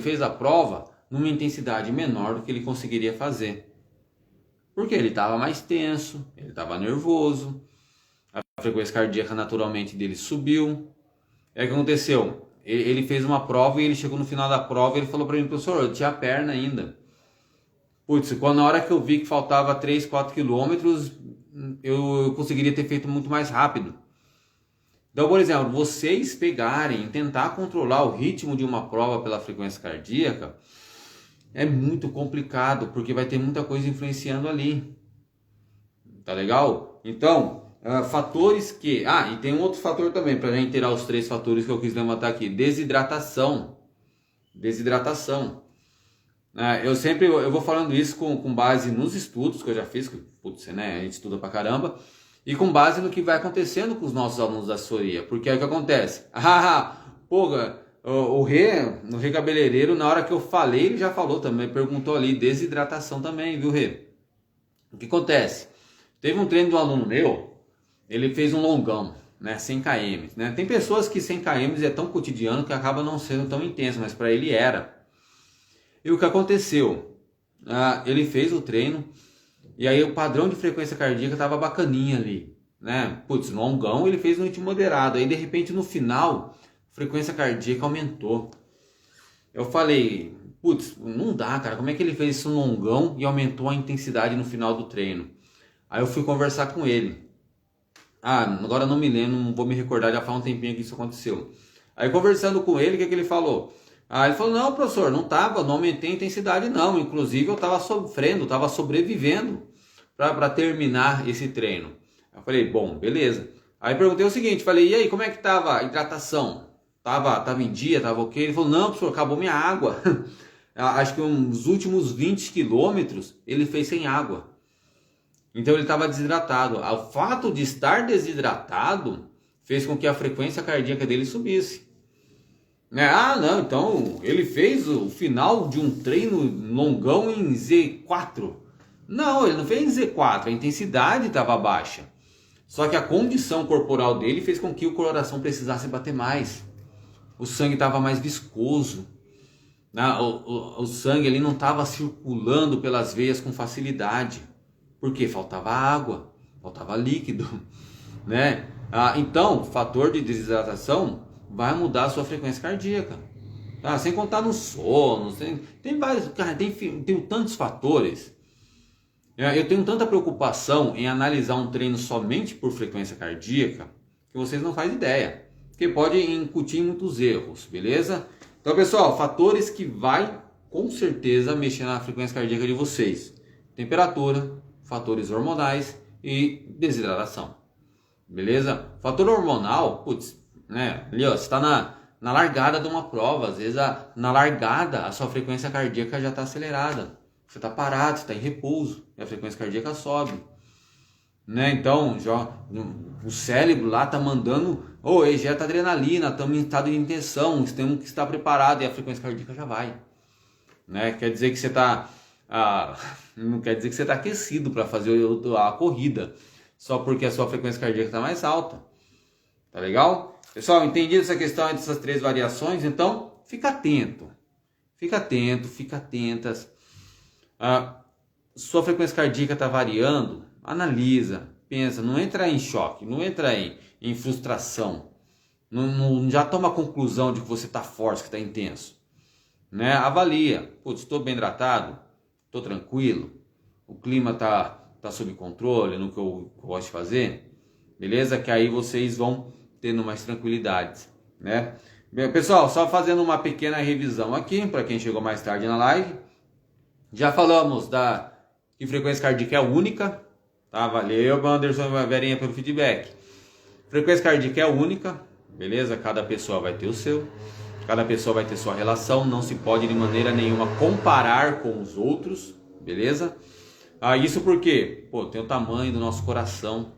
fez a prova numa intensidade menor do que ele conseguiria fazer. Porque ele estava mais tenso, ele estava nervoso, a frequência cardíaca naturalmente dele subiu. Aí o que aconteceu? Ele fez uma prova e ele chegou no final da prova e ele falou para mim, professor, eu tinha a perna ainda. Quando na hora que eu vi que faltava 3, 4 quilômetros, eu conseguiria ter feito muito mais rápido. Então, por exemplo, vocês pegarem e tentar controlar o ritmo de uma prova pela frequência cardíaca é muito complicado, porque vai ter muita coisa influenciando ali. Tá legal? Então, fatores que... e tem um outro fator também, para a gente tirar os 3 fatores que eu quis levantar aqui. Desidratação. Eu vou falando isso com base nos estudos que eu já fiz, que, a gente estuda pra caramba. E com base no que vai acontecendo com os nossos alunos da assessoria. Porque é o que acontece. O Rê Cabeleireiro, na hora que eu falei, ele já falou também. Perguntou ali, desidratação também, viu, Rê? O que acontece? Teve um treino de um aluno meu, ele fez um longão, né, 100 km. Né? Tem pessoas que 100 km é tão cotidiano que acaba não sendo tão intenso, mas para ele era. E o que aconteceu? Ele fez o treino. E aí o padrão de frequência cardíaca estava bacaninha ali, né? Longão ele fez no ritmo moderado. Aí de repente no final, a frequência cardíaca aumentou. Eu falei, não dá, cara. Como é que ele fez isso no longão e aumentou a intensidade no final do treino? Aí eu fui conversar com ele. Agora não me lembro, não vou me recordar, já faz um tempinho que isso aconteceu. Aí conversando com ele, o que ele falou? Ele falou, não, professor, não aumentei a intensidade não, inclusive eu estava sofrendo, estava sobrevivendo para terminar esse treino. Eu falei, bom, beleza. Aí perguntei o seguinte, falei, e aí, como é que estava a hidratação? Tava em dia, tava ok? Ele falou, não, professor, acabou minha água. acho que uns últimos 20 quilômetros ele fez sem água. Então ele estava desidratado. O fato de estar desidratado fez com que a frequência cardíaca dele subisse. Ah, não, então ele fez o final de um treino longão em Z4. Não, ele não fez em Z4, a intensidade estava baixa. Só que a condição corporal dele fez com que o coração precisasse bater mais. O sangue estava mais viscoso. O sangue ele não estava circulando pelas veias com facilidade. Porque faltava água, faltava líquido, né? Então, o fator de desidratação vai mudar a sua frequência cardíaca. Tá? Sem contar no sono, tem vários, cara, tem tantos fatores. Eu tenho tanta preocupação em analisar um treino somente por frequência cardíaca que vocês não fazem ideia. Que pode incutir muitos erros, beleza? Então, pessoal, fatores que vai com certeza mexer na frequência cardíaca de vocês. Temperatura, fatores hormonais e desidratação. Beleza? Fator hormonal, putz, né? Ali, ó, você está na largada de uma prova. Às vezes, na largada, a sua frequência cardíaca já está acelerada. Você está parado, você está em repouso. E a frequência cardíaca sobe. Né? Então, já, o cérebro lá está mandando, ejeta adrenalina, estamos em estado de intenção, temos que estar preparado e a frequência cardíaca já vai. Né? Quer dizer que você está... não quer dizer que você está aquecido para fazer a corrida, só porque a sua frequência cardíaca está mais alta. Tá legal? Pessoal, entendido essa questão dessas 3 variações? Então, fica atento. Fica atento, fica atentas. Sua frequência cardíaca está variando? Analisa, pensa, não entra em choque, não entra em frustração. Não já toma a conclusão de que você está forte, que está intenso. Né? Avalia. Putz, estou bem hidratado? Estou tranquilo? O clima está sob controle no que eu gosto de fazer? Beleza? Que aí vocês vão tendo mais tranquilidade, né? Bem, pessoal, só fazendo uma pequena revisão aqui, para quem chegou mais tarde na live. Já falamos que frequência cardíaca é única, tá? Valeu, Anderson Verinha, pelo feedback. Frequência cardíaca é única, beleza? Cada pessoa vai ter o seu. Cada pessoa vai ter sua relação, não se pode de maneira nenhuma comparar com os outros, beleza? Isso porque, tem o tamanho do nosso coração,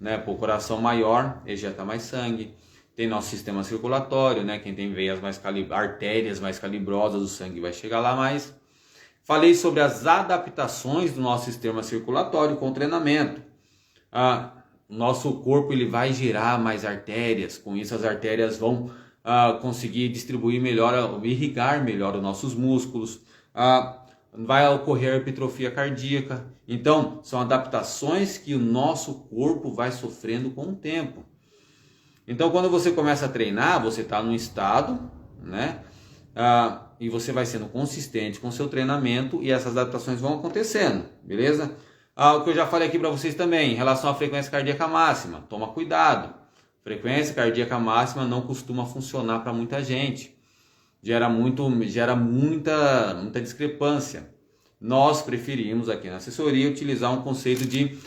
né? O coração maior, ejeta mais sangue. Tem nosso sistema circulatório, né? Quem tem veias artérias mais calibrosas, o sangue vai chegar lá mais. Falei sobre as adaptações do nosso sistema circulatório com o treinamento. Nosso corpo ele vai gerar mais artérias, com isso as artérias vão conseguir distribuir melhor, irrigar melhor os nossos músculos, vai ocorrer a hipertrofia cardíaca. Então, são adaptações que o nosso corpo vai sofrendo com o tempo. Então, quando você começa a treinar, você está num estado, né? E você vai sendo consistente com o seu treinamento e essas adaptações vão acontecendo, beleza? O que eu já falei aqui para vocês também, em relação à frequência cardíaca máxima, toma cuidado. Frequência cardíaca máxima não costuma funcionar para muita gente. Gera muita discrepância. Nós preferimos aqui na assessoria utilizar um conceito de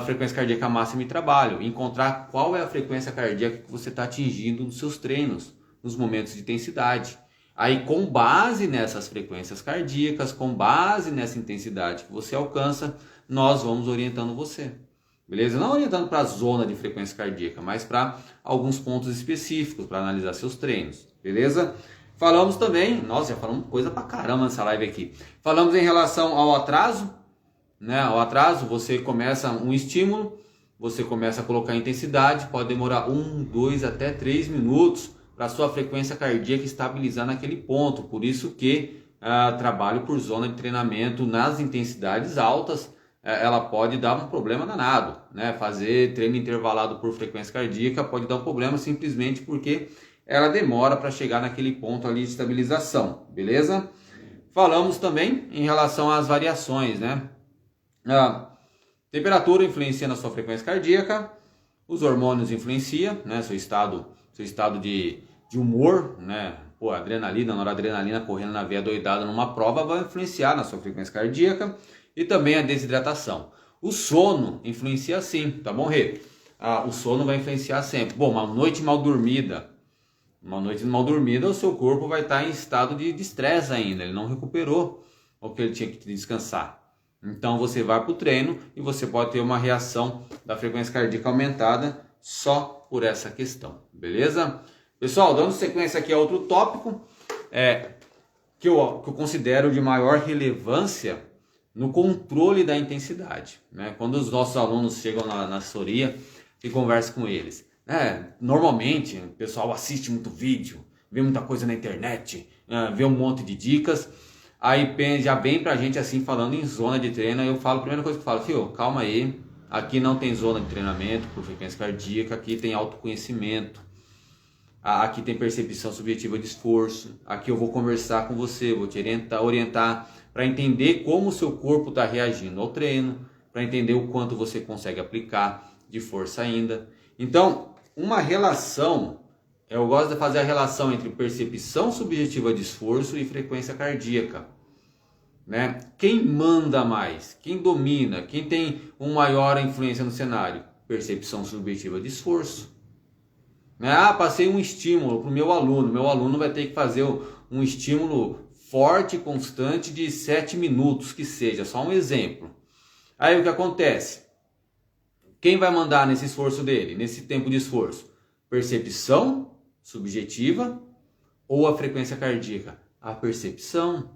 frequência cardíaca máxima e trabalho. Encontrar qual é a frequência cardíaca que você está atingindo nos seus treinos, nos momentos de intensidade. Aí com base nessas frequências cardíacas, com base nessa intensidade que você alcança, nós vamos orientando você. Beleza? Não orientando para a zona de frequência cardíaca, mas para alguns pontos específicos para analisar seus treinos. Beleza? Falamos também, já falamos coisa pra caramba nessa live aqui. Falamos em relação ao atraso, né? Ao atraso, você começa um estímulo, você começa a colocar intensidade, pode demorar 1, 2 até 3 minutos para a sua frequência cardíaca estabilizar naquele ponto. Por isso que trabalho por zona de treinamento nas intensidades altas, ela pode dar um problema danado, né? Fazer treino intervalado por frequência cardíaca pode dar um problema simplesmente porque ela demora para chegar naquele ponto ali de estabilização, beleza? Falamos também em relação às variações, né? A temperatura influencia na sua frequência cardíaca, os hormônios influenciam, né? Seu estado de humor, né? Adrenalina, noradrenalina correndo na veia doidada numa prova vai influenciar na sua frequência cardíaca e também a desidratação. O sono influencia sim, tá bom, Rê? O sono vai influenciar sempre. Uma noite mal dormida, Uma noite mal dormida, o seu corpo vai estar em estado de estresse ainda, ele não recuperou o que ele tinha que descansar. Então você vai para o treino e você pode ter uma reação da frequência cardíaca aumentada só por essa questão, beleza? Pessoal, dando sequência aqui a outro tópico, que eu considero de maior relevância no controle da intensidade, né? Quando os nossos alunos chegam na assessoria e conversam com eles, normalmente o pessoal assiste muito vídeo, vê muita coisa na internet, vê um monte de dicas, aí já vem pra gente assim falando em zona de treino. Eu falo, a primeira coisa que eu falo, filho, calma aí, aqui não tem zona de treinamento por frequência cardíaca, aqui tem autoconhecimento, aqui tem percepção subjetiva de esforço, aqui eu vou conversar com você, vou te orientar para entender como o seu corpo está reagindo ao treino, para entender o quanto você consegue aplicar de força ainda. Então, uma relação, eu gosto de fazer a relação entre percepção subjetiva de esforço e frequência cardíaca, né? Quem manda mais? Quem domina? Quem tem uma maior influência no cenário? Percepção subjetiva de esforço. Passei um estímulo para o meu aluno vai ter que fazer um estímulo forte e constante de 7 minutos, que seja, só um exemplo. Aí o que acontece? Quem vai mandar nesse esforço dele, nesse tempo de esforço? Percepção subjetiva ou a frequência cardíaca? A percepção.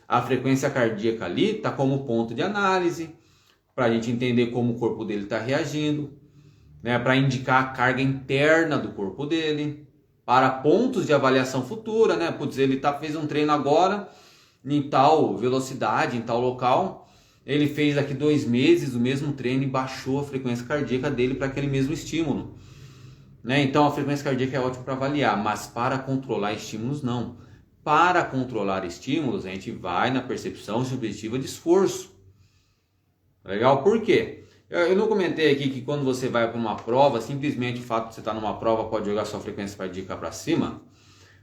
A frequência cardíaca ali está como ponto de análise, para a gente entender como o corpo dele está reagindo, né, para indicar a carga interna do corpo dele, para pontos de avaliação futura, né? Putz, ele fez um treino agora em tal velocidade, em tal local, ele fez daqui 2 meses o mesmo treino e baixou a frequência cardíaca dele para aquele mesmo estímulo, né? Então a frequência cardíaca é ótima para avaliar, mas para controlar estímulos não. Para controlar estímulos a gente vai na percepção subjetiva de esforço. Legal? Por quê? Eu não comentei aqui que quando você vai para uma prova, simplesmente o fato de você estar numa prova pode jogar sua frequência cardíaca para cima.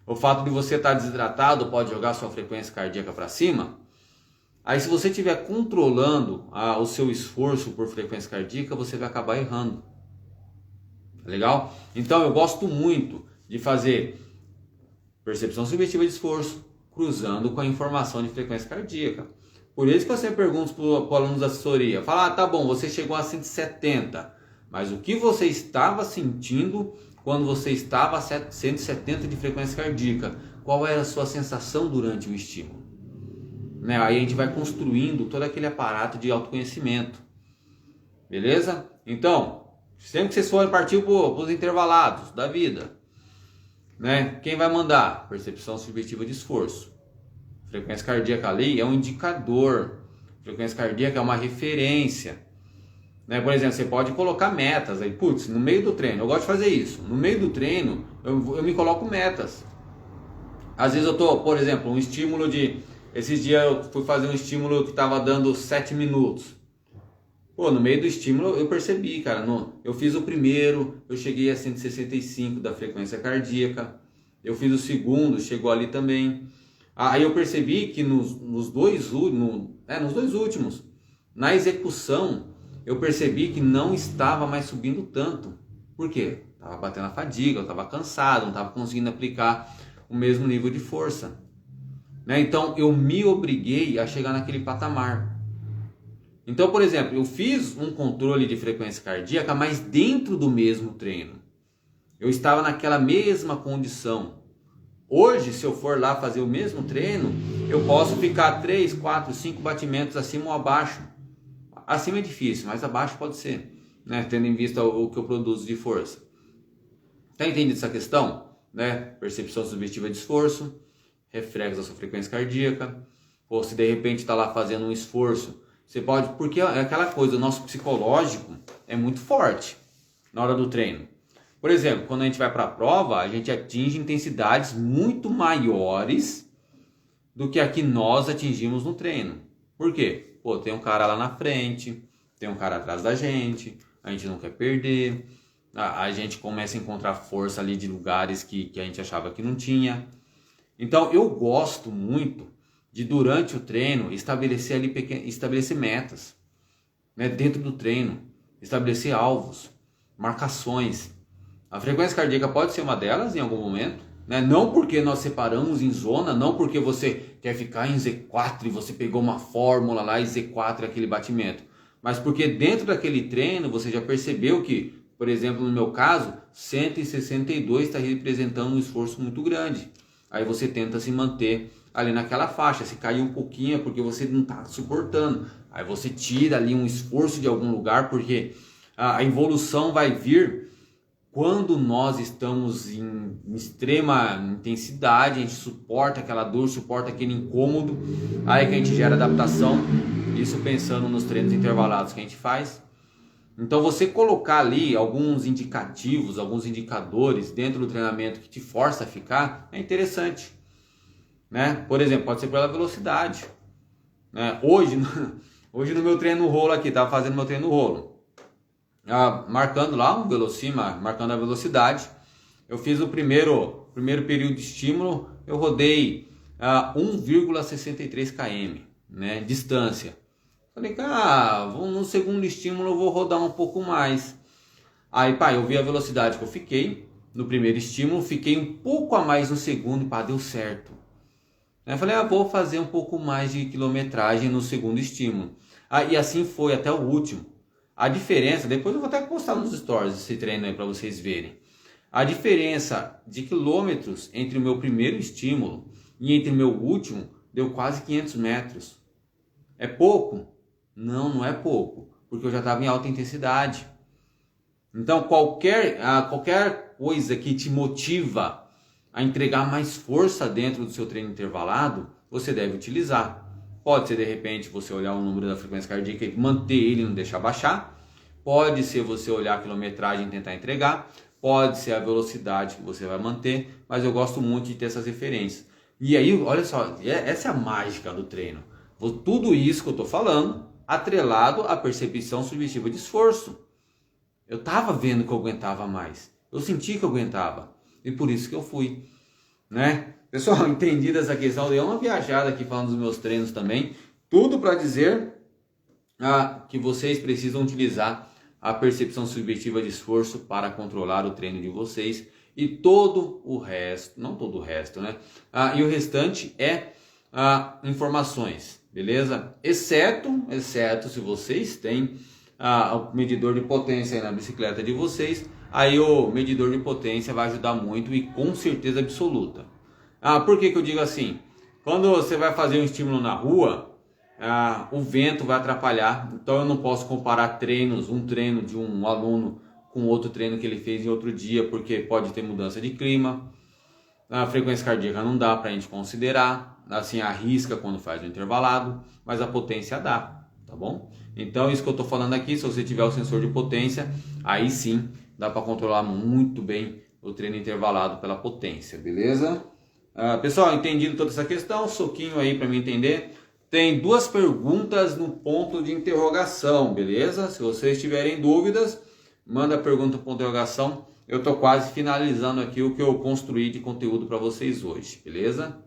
O fato de você estar desidratado pode jogar sua frequência cardíaca para cima. Aí se você estiver controlando o seu esforço por frequência cardíaca, você vai acabar errando. Legal? Então eu gosto muito de fazer percepção subjetiva de esforço cruzando com a informação de frequência cardíaca. Por isso que você pergunta para os alunos da assessoria, fala, tá bom, você chegou a 170, mas o que você estava sentindo quando você estava a 170 de frequência cardíaca? Qual era a sua sensação durante o estímulo? Né? Aí a gente vai construindo todo aquele aparato de autoconhecimento. Beleza? Então, sempre que vocês forem partir para os intervalados da vida, né? Quem vai mandar? Percepção subjetiva de esforço. Frequência cardíaca ali é um indicador. Frequência cardíaca é uma referência, né? Por exemplo, você pode colocar metas aí, putz, no meio do treino, eu gosto de fazer isso. No meio do treino, eu me coloco metas. Às vezes eu tô, por exemplo, um estímulo de... Esses dias eu fui fazer um estímulo que estava dando 7 minutos. Pô, no meio do estímulo eu percebi, cara, eu fiz o primeiro, eu cheguei a 165 da frequência cardíaca. Eu fiz o segundo, chegou ali também. Aí eu percebi que nos dois últimos, na execução, eu percebi que não estava mais subindo tanto. Por quê? Estava batendo a fadiga, eu estava cansado, não estava conseguindo aplicar o mesmo nível de força. Né? Então eu me obriguei a chegar naquele patamar. Então, por exemplo, eu fiz um controle de frequência cardíaca, mas dentro do mesmo treino. Eu estava naquela mesma condição. Hoje, se eu for lá fazer o mesmo treino, eu posso ficar 3, 4, 5 batimentos acima ou abaixo. Acima é difícil, mas abaixo pode ser, né? Tendo em vista o que eu produzo de força. Tá entendendo essa questão? Né? Percepção subjetiva de esforço, reflexo da sua frequência cardíaca. Ou se de repente está lá fazendo um esforço, você pode... Porque é aquela coisa, o nosso psicológico é muito forte na hora do treino. Por exemplo, quando a gente vai para a prova, a gente atinge intensidades muito maiores do que a que nós atingimos no treino. Por quê? Pô, tem um cara lá na frente, tem um cara atrás da gente, a gente não quer perder, a gente começa a encontrar força ali de lugares que a gente achava que não tinha. Então eu gosto muito de, durante o treino, estabelecer metas, né, dentro do treino, estabelecer alvos, marcações. A frequência cardíaca pode ser uma delas em algum momento, né? Não porque nós separamos em zona, não porque você quer ficar em Z4 e você pegou uma fórmula lá e Z4 é aquele batimento, mas porque dentro daquele treino você já percebeu que, por exemplo, no meu caso, 162 está representando um esforço muito grande. Aí você tenta se manter ali naquela faixa. Se cair um pouquinho é porque você não está suportando. Aí você tira ali um esforço de algum lugar, porque a evolução vai vir quando nós estamos em extrema intensidade, a gente suporta aquela dor, suporta aquele incômodo, aí que a gente gera adaptação, isso pensando nos treinos intervalados que a gente faz. Então você colocar ali alguns indicativos, alguns indicadores dentro do treinamento que te força a ficar, é interessante, né? Por exemplo, pode ser pela velocidade, né? Hoje no meu treino no rolo aqui, estava fazendo meu treino no rolo, marcando lá um velocima, marcando a velocidade. Eu fiz o primeiro período de estímulo, eu rodei 1,63 km, né, distância. Falei, cara, no segundo estímulo eu vou rodar um pouco mais. Aí, eu vi a velocidade que eu fiquei no primeiro estímulo, fiquei um pouco a mais no segundo e deu certo. Eu falei, vou fazer um pouco mais de quilometragem no segundo estímulo. E assim foi até o último. A diferença, depois eu vou até postar nos stories esse treino aí para vocês verem. A diferença de quilômetros entre o meu primeiro estímulo e entre o meu último deu quase 500 metros. É pouco? Não, não é pouco, porque eu já estava em alta intensidade. Então qualquer coisa que te motiva a entregar mais força dentro do seu treino intervalado, você deve utilizar. Pode ser de repente você olhar o número da frequência cardíaca e manter ele e não deixar baixar. Pode ser você olhar a quilometragem e tentar entregar. Pode ser a velocidade que você vai manter. Mas eu gosto muito de ter essas referências. E aí, olha só, essa é a mágica do treino. Tudo isso que eu estou falando, atrelado à percepção subjetiva de esforço. Eu estava vendo que eu aguentava mais. Eu senti que eu aguentava. E por isso que eu fui, né? Pessoal, entendida essa questão, dei uma viajada aqui falando dos meus treinos também. Tudo para dizer que vocês precisam utilizar a percepção subjetiva de esforço para controlar o treino de vocês. E todo o resto, não todo o resto, né? E o restante é informações, beleza? Exceto se vocês têm o medidor de potência aí na bicicleta de vocês, aí o medidor de potência vai ajudar muito e com certeza absoluta. Por que eu digo assim? Quando você vai fazer um estímulo na rua, o vento vai atrapalhar, então eu não posso comparar um treino de um aluno com outro treino que ele fez em outro dia, porque pode ter mudança de clima. A frequência cardíaca não dá para a gente considerar, assim arrisca quando faz o intervalado, mas a potência dá, tá bom? Então isso que eu estou falando aqui, se você tiver o sensor de potência, aí sim dá para controlar muito bem o treino intervalado pela potência, beleza? Pessoal, entendido toda essa questão, soquinho aí para me entender. Tem duas perguntas no ponto de interrogação, beleza? Se vocês tiverem dúvidas, manda a pergunta para interrogação. Eu estou quase finalizando aqui o que eu construí de conteúdo para vocês hoje, beleza?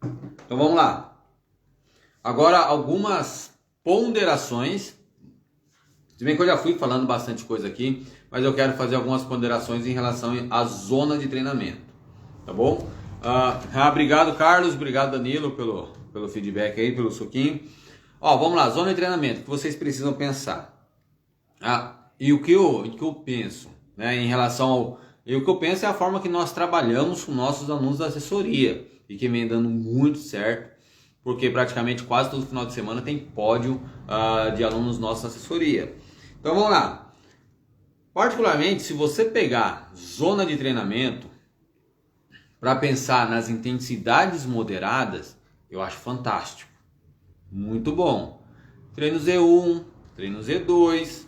Então vamos lá. Agora algumas ponderações. Se bem que eu já fui falando bastante coisa aqui, mas eu quero fazer algumas ponderações em relação à zona de treinamento, tá bom? Obrigado, Carlos, obrigado, Danilo, pelo feedback aí, pelo soquinho. Vamos lá, zona de treinamento, o que vocês precisam pensar. E o que eu penso, né, em relação ao... E o que eu penso é a forma que nós trabalhamos com nossos alunos da assessoria, e que vem dando muito certo, porque praticamente quase todo final de semana tem pódio de alunos nossos da assessoria. Então vamos lá. Particularmente, se você pegar zona de treinamento para pensar nas intensidades moderadas, eu acho fantástico. Muito bom. Treino Z1, treino Z2,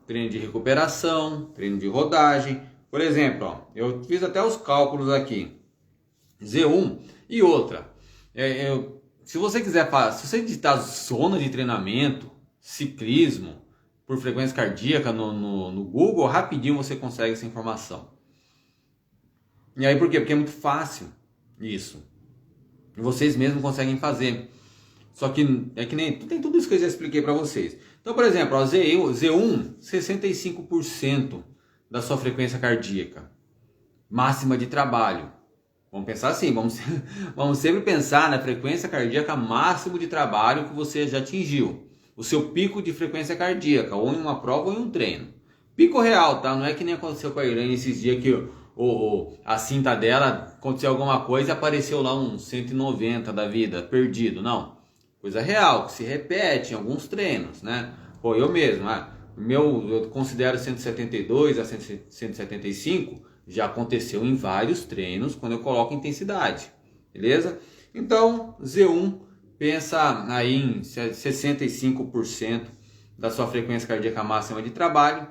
treino de recuperação, treino de rodagem. Por exemplo, eu fiz até os cálculos aqui. Z1 e outra. Se você quiser, se você digitar zona de treinamento, ciclismo, por frequência cardíaca no Google, rapidinho você consegue essa informação. E aí por quê? Porque é muito fácil isso. E vocês mesmos conseguem fazer. Só que é que nem tem tudo isso que eu já expliquei para vocês. Então, por exemplo, Z1, 65% da sua frequência cardíaca máxima de trabalho. Vamos pensar assim, vamos sempre pensar na frequência cardíaca máximo de trabalho que você já atingiu. O seu pico de frequência cardíaca, ou em uma prova ou em um treino. Pico real, tá? Não é que nem aconteceu com a Irene esses dias que a cinta dela aconteceu alguma coisa e apareceu lá um 190 da vida, perdido. Não. Coisa real, que se repete em alguns treinos, né? Pô, eu mesmo, eu considero 172 a 175, já aconteceu em vários treinos quando eu coloco intensidade, beleza? Então, Z1, pensa aí em 65% da sua frequência cardíaca máxima de trabalho.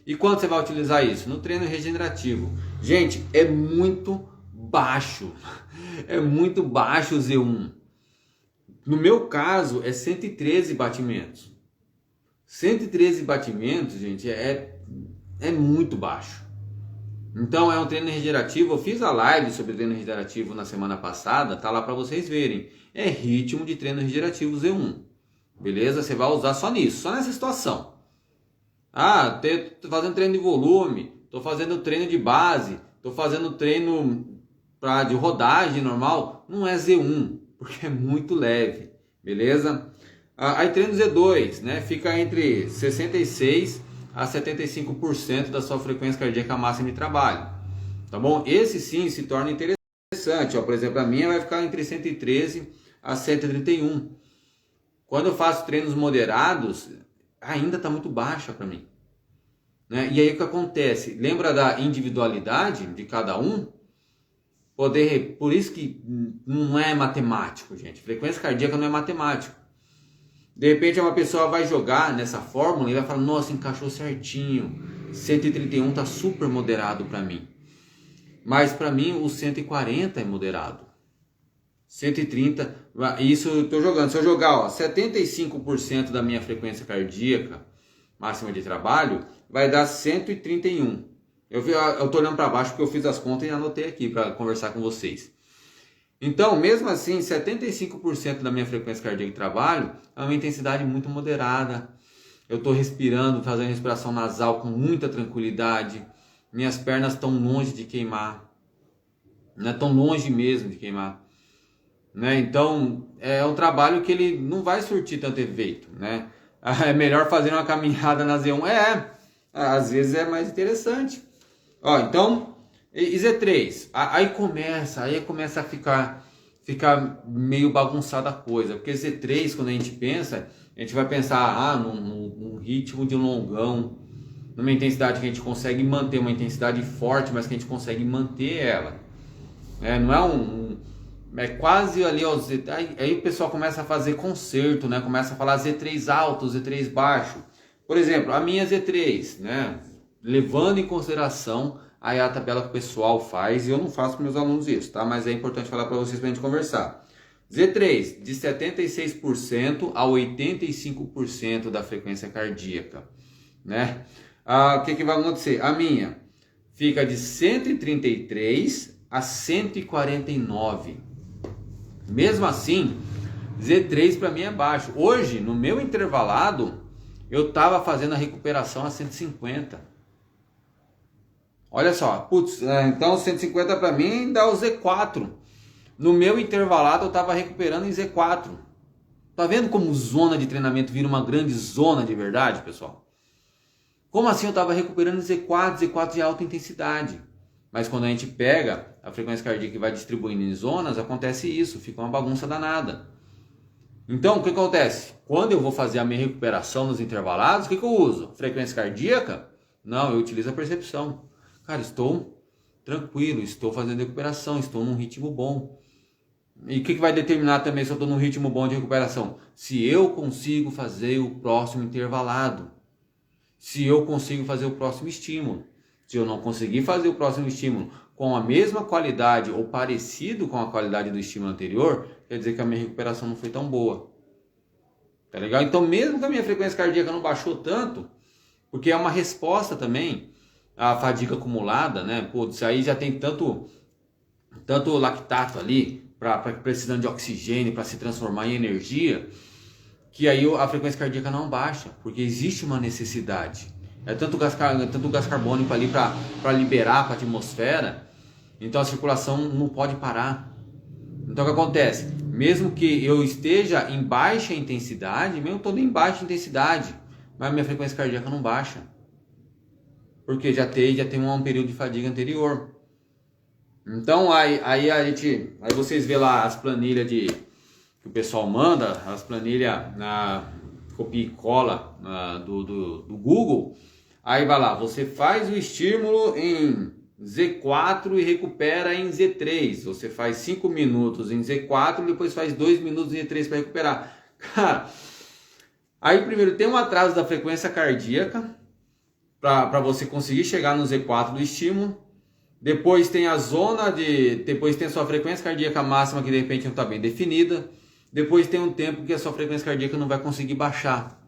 E quando você vai utilizar isso? No treino regenerativo. Gente, é muito baixo. É muito baixo o Z1. No meu caso, é 113 batimentos. 113 batimentos, gente, é muito baixo. Então é um treino regenerativo. Eu fiz a live sobre treino regenerativo na semana passada, tá lá para vocês verem. É ritmo de treino regenerativo Z1. Beleza? Você vai usar só nisso, só nessa situação. Tô fazendo treino de volume, tô fazendo treino de base, tô fazendo treino de rodagem normal. Não é Z1, porque é muito leve. Beleza? Aí treino Z2, né? Fica entre 66 a 75% da sua frequência cardíaca máxima de trabalho, tá bom? Esse sim se torna interessante, ó, por exemplo, a minha vai ficar entre 113 a 131. Quando eu faço treinos moderados, ainda está muito baixa para mim, né? E aí o que acontece? Lembra da individualidade de cada um? Por isso que não é matemático, gente. Frequência cardíaca não é matemático. De repente uma pessoa vai jogar nessa fórmula e vai falar, nossa, encaixou certinho, 131 está super moderado para mim. Mas para mim o 140 é moderado. 130, isso eu estou jogando. Se eu jogar 75% da minha frequência cardíaca máxima de trabalho, vai dar 131. Eu estou olhando para baixo porque eu fiz as contas e anotei aqui para conversar com vocês. Então, mesmo assim, 75% da minha frequência cardíaca de trabalho é uma intensidade muito moderada. Eu estou respirando, fazendo respiração nasal com muita tranquilidade. Minhas pernas estão longe de queimar. Né? Estão longe mesmo de queimar. Né? Então, é um trabalho que ele não vai surtir tanto efeito. Né? É melhor fazer uma caminhada na Z1. Às vezes é mais interessante. Então... E Z3, aí começa a ficar meio bagunçada a coisa, porque Z3, quando a gente pensa, a gente vai pensar num ritmo de um longão, numa intensidade que a gente consegue manter, uma intensidade forte, mas que a gente consegue manter ela. Não é é quase ali, aí o pessoal começa a fazer concerto, né? Começa a falar Z3 alto, Z3 baixo. Por exemplo, a minha Z3, né? Levando em consideração aí a tabela que o pessoal faz, e eu não faço com meus alunos isso, tá? Mas é importante falar para vocês para a gente conversar. Z3, de 76% a 85% da frequência cardíaca, né? O que vai acontecer? A minha fica de 133 a 149. Mesmo assim, Z3 para mim é baixo. Hoje, no meu intervalado, eu estava fazendo a recuperação a 150. Olha só, então 150 para mim dá o Z4. No meu intervalado eu estava recuperando em Z4. Tá vendo como zona de treinamento vira uma grande zona de verdade, pessoal? Como assim eu estava recuperando em Z4 de alta intensidade? Mas quando a gente pega a frequência cardíaca e vai distribuindo em zonas, acontece isso, fica uma bagunça danada. Então, o que acontece? Quando eu vou fazer a minha recuperação nos intervalados, o que eu uso? Frequência cardíaca? Não, eu utilizo a percepção. Cara, estou tranquilo, estou fazendo recuperação, estou num ritmo bom. E o que vai determinar também se eu estou num ritmo bom de recuperação? Se eu consigo fazer o próximo intervalado. Se eu consigo fazer o próximo estímulo. Se eu não conseguir fazer o próximo estímulo com a mesma qualidade ou parecido com a qualidade do estímulo anterior, quer dizer que a minha recuperação não foi tão boa. Tá legal? Então, mesmo que a minha frequência cardíaca não baixou tanto, porque é uma resposta também à fadiga acumulada, né? Isso aí já tem tanto lactato ali, precisando de oxigênio para se transformar em energia, que aí a frequência cardíaca não baixa, porque existe uma necessidade. É tanto gás carbônico ali para liberar para a atmosfera. Então a circulação não pode parar. Então o que acontece? Mesmo que eu esteja em baixa intensidade, mesmo todo em baixa intensidade, mas minha frequência cardíaca não baixa. Porque já tem um período de fadiga anterior. Então aí vocês vê lá as planilhas que o pessoal manda, as planilhas na copia e cola do Google. Aí vai lá, você faz o estímulo em Z4 e recupera em Z3. Você faz 5 minutos em Z4 e depois faz 2 minutos em Z3 para recuperar. Cara, aí primeiro tem um atraso da frequência cardíaca para você conseguir chegar no Z4 do estímulo. Depois tem a depois tem a sua frequência cardíaca máxima que de repente não está bem definida. Depois tem um tempo que a sua frequência cardíaca não vai conseguir baixar.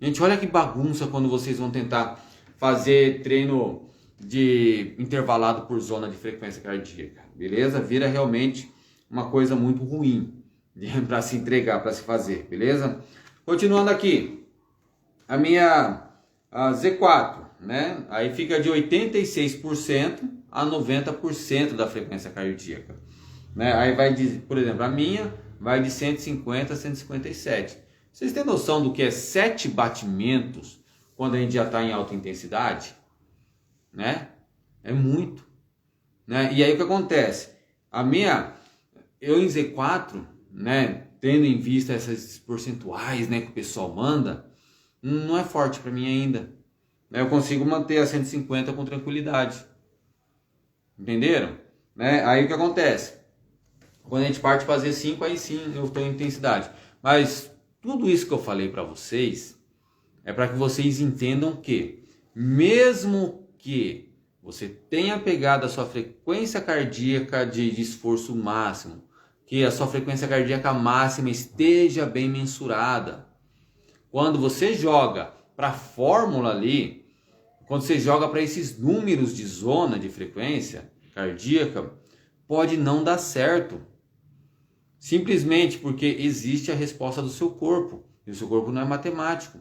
Gente, olha que bagunça quando vocês vão tentar fazer treino de intervalado por zona de frequência cardíaca, beleza? Vira realmente uma coisa muito ruim para se entregar, para se fazer, beleza? Continuando aqui, a minha Z4, né? Aí fica de 86% a 90% da frequência cardíaca, né? Aí vai de, por exemplo, a minha vai de 150 a 157. Vocês têm noção do que é 7 batimentos quando a gente já está em alta intensidade? Né? É muito. Né? E aí o que acontece? Eu em Z4, né, tendo em vista esses percentuais, né, que o pessoal manda, não é forte para mim ainda. Eu consigo manter a 150 com tranquilidade. Entenderam? Né? Aí o que acontece? Quando a gente parte fazer 5, aí sim eu estou em intensidade. Mas tudo isso que eu falei para vocês é para que vocês entendam que, mesmo que você tenha pegado a sua frequência cardíaca de esforço máximo, que a sua frequência cardíaca máxima esteja bem mensurada, quando você joga para a fórmula ali, quando você joga para esses números de zona de frequência cardíaca, pode não dar certo. Simplesmente porque existe a resposta do seu corpo. E o seu corpo não é matemático.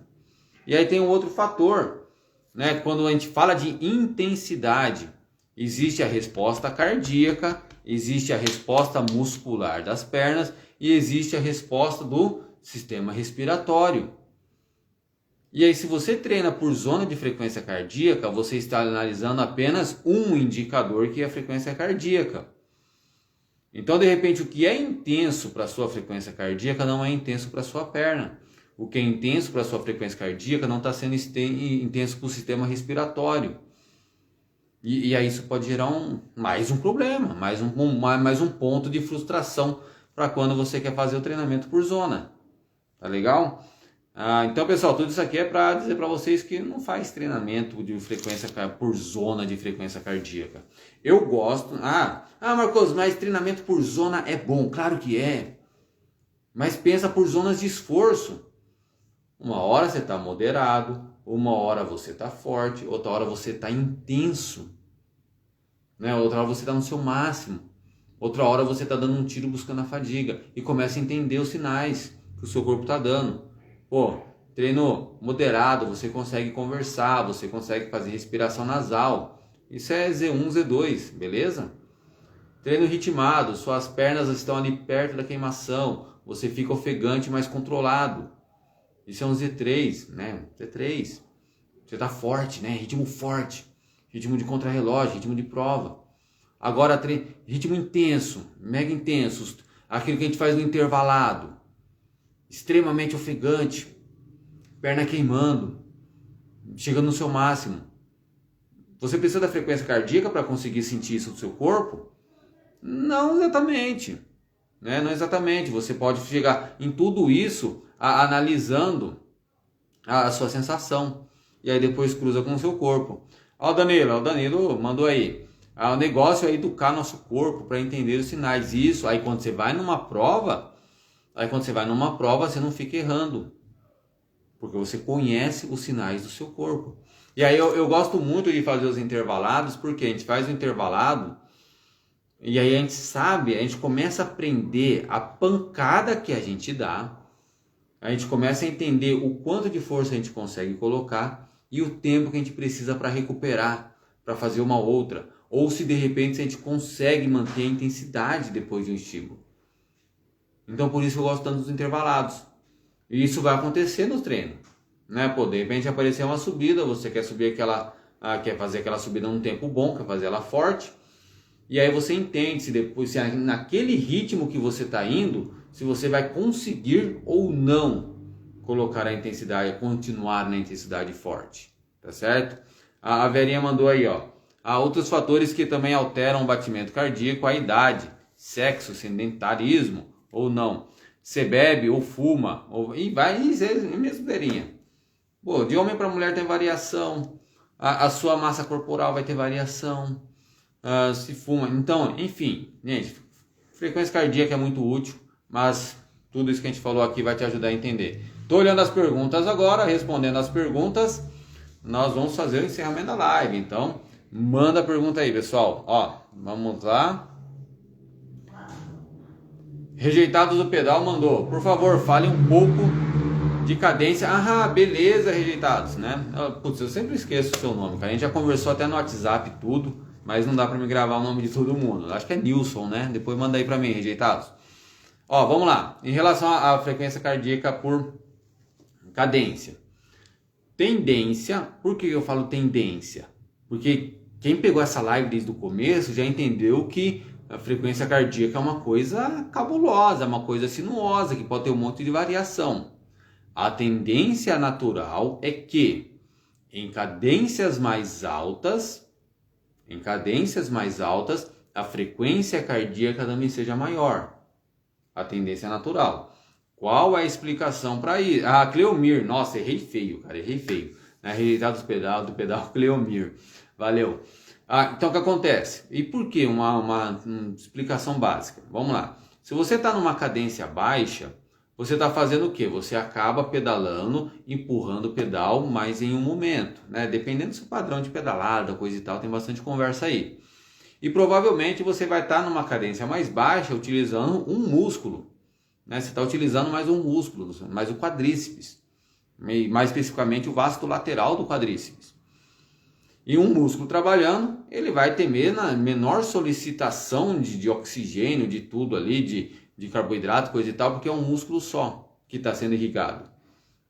E aí tem um outro fator, né? Quando a gente fala de intensidade, existe a resposta cardíaca, existe a resposta muscular das pernas e existe a resposta do sistema respiratório. E aí, se você treina por zona de frequência cardíaca, você está analisando apenas um indicador, que é a frequência cardíaca. Então, de repente, o que é intenso para a sua frequência cardíaca não é intenso para a sua perna. O que é intenso para a sua frequência cardíaca não está sendo intenso para o sistema respiratório. E aí isso pode gerar mais um problema, mais um ponto de frustração para quando você quer fazer o treinamento por zona. Tá legal? Então, pessoal, tudo isso aqui é para dizer para vocês que não faz treinamento de frequência por zona de frequência cardíaca. Eu gosto. Marcos, mas treinamento por zona é bom. Claro que é. Mas pensa por zonas de esforço. Uma hora você está moderado, uma hora você está forte, outra hora você está intenso. Né? Outra hora você está no seu máximo. Outra hora você está dando um tiro buscando a fadiga. E começa a entender os sinais que o seu corpo está dando. Pô, treino moderado, você consegue conversar, você consegue fazer respiração nasal. Isso é Z1, Z2, beleza? Treino ritmado, suas pernas estão ali perto da queimação, você fica ofegante, mas controlado. Isso é um Z3, né? Z3. Você tá forte, né? Ritmo forte. Ritmo de contrarrelógio, ritmo de prova. Agora, ritmo intenso, mega intenso. Aquilo que a gente faz no intervalado. Extremamente ofegante, perna queimando, chegando no seu máximo. Você precisa da frequência cardíaca para conseguir sentir isso do seu corpo? Não exatamente, né? Não exatamente. Você pode chegar em tudo isso analisando a sua sensação e aí depois cruza com o seu corpo. O Danilo mandou aí. O negócio é educar nosso corpo para entender os sinais. Isso, aí quando você vai numa prova, você não fica errando. Porque você conhece os sinais do seu corpo. E aí eu gosto muito de fazer os intervalados, porque a gente faz o intervalado e aí a gente começa a aprender a pancada que a gente dá. A gente começa a entender o quanto de força a gente consegue colocar. e o tempo que a gente precisa para recuperar, para fazer uma outra, ou se de repente a gente consegue manter a intensidade depois de um estímulo. Então por isso eu gosto tanto dos intervalados. E isso vai acontecer no treino, né? Pô, de repente aparecer uma subida, você quer subir quer fazer aquela subida num tempo bom, quer fazer ela forte, e aí você entende se depois, se naquele ritmo que você está indo, se você vai conseguir ou não colocar a intensidade, continuar na intensidade forte, tá certo? A Verinha mandou aí, ó. Há outros fatores que também alteram o batimento cardíaco, a idade, sexo, sedentarismo ou não. Você bebe ou fuma, e vai mesmo, Verinha. Pô, de homem para mulher tem variação, a sua massa corporal vai ter variação, se fuma. Então, enfim, gente, frequência cardíaca é muito útil, mas tudo isso que a gente falou aqui vai te ajudar a entender. Tô olhando as perguntas agora, respondendo as perguntas, nós vamos fazer o encerramento da live. Então, manda a pergunta aí, pessoal. Ó, vamos lá. Rejeitado do Pedal mandou: por favor, fale um pouco de cadência. Ah, beleza, Rejeitados, né? Putz, eu sempre esqueço o seu nome, cara. A gente já conversou até no WhatsApp tudo, mas não dá pra me gravar o nome de todo mundo. Acho que é Nilson, né? Depois manda aí pra mim, Rejeitados. Ó, vamos lá. Em relação à frequência cardíaca por cadência. Tendência, por que eu falo tendência? Porque quem pegou essa live desde o começo já entendeu que a frequência cardíaca é uma coisa cabulosa, uma coisa sinuosa, que pode ter um monte de variação. A tendência natural é que em cadências mais altas, a frequência cardíaca também seja maior. A tendência natural. Qual é a explicação para isso? Ah, Cleomir. Nossa, errei feio, cara. Errei feio. Rejeitado do pedal Cleomir. Valeu. Então o que acontece? E por que? Uma explicação básica. Vamos lá. Se você está numa cadência baixa, você está fazendo o quê? Você acaba pedalando, empurrando o pedal mais em um momento, né? Dependendo do seu padrão de pedalada, coisa e tal, tem bastante conversa aí. E provavelmente você vai estar numa cadência mais baixa utilizando um músculo, né? Você está utilizando mais um músculo, mais o quadríceps, e mais especificamente o vasto lateral do quadríceps. E um músculo trabalhando, ele vai ter menor solicitação de oxigênio, de tudo ali, de carboidrato, coisa e tal, porque é um músculo só que está sendo irrigado.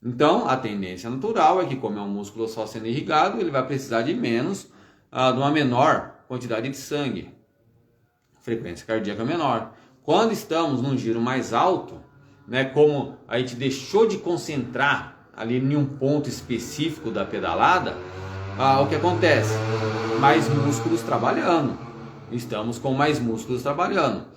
Então, a tendência natural é que, como é um músculo só sendo irrigado, ele vai precisar de menos, de uma menor quantidade de sangue. Frequência cardíaca menor. Quando estamos num giro mais alto, né, como a gente deixou de concentrar ali em um ponto específico da pedalada, o que acontece? Mais músculos trabalhando. Estamos com mais músculos trabalhando.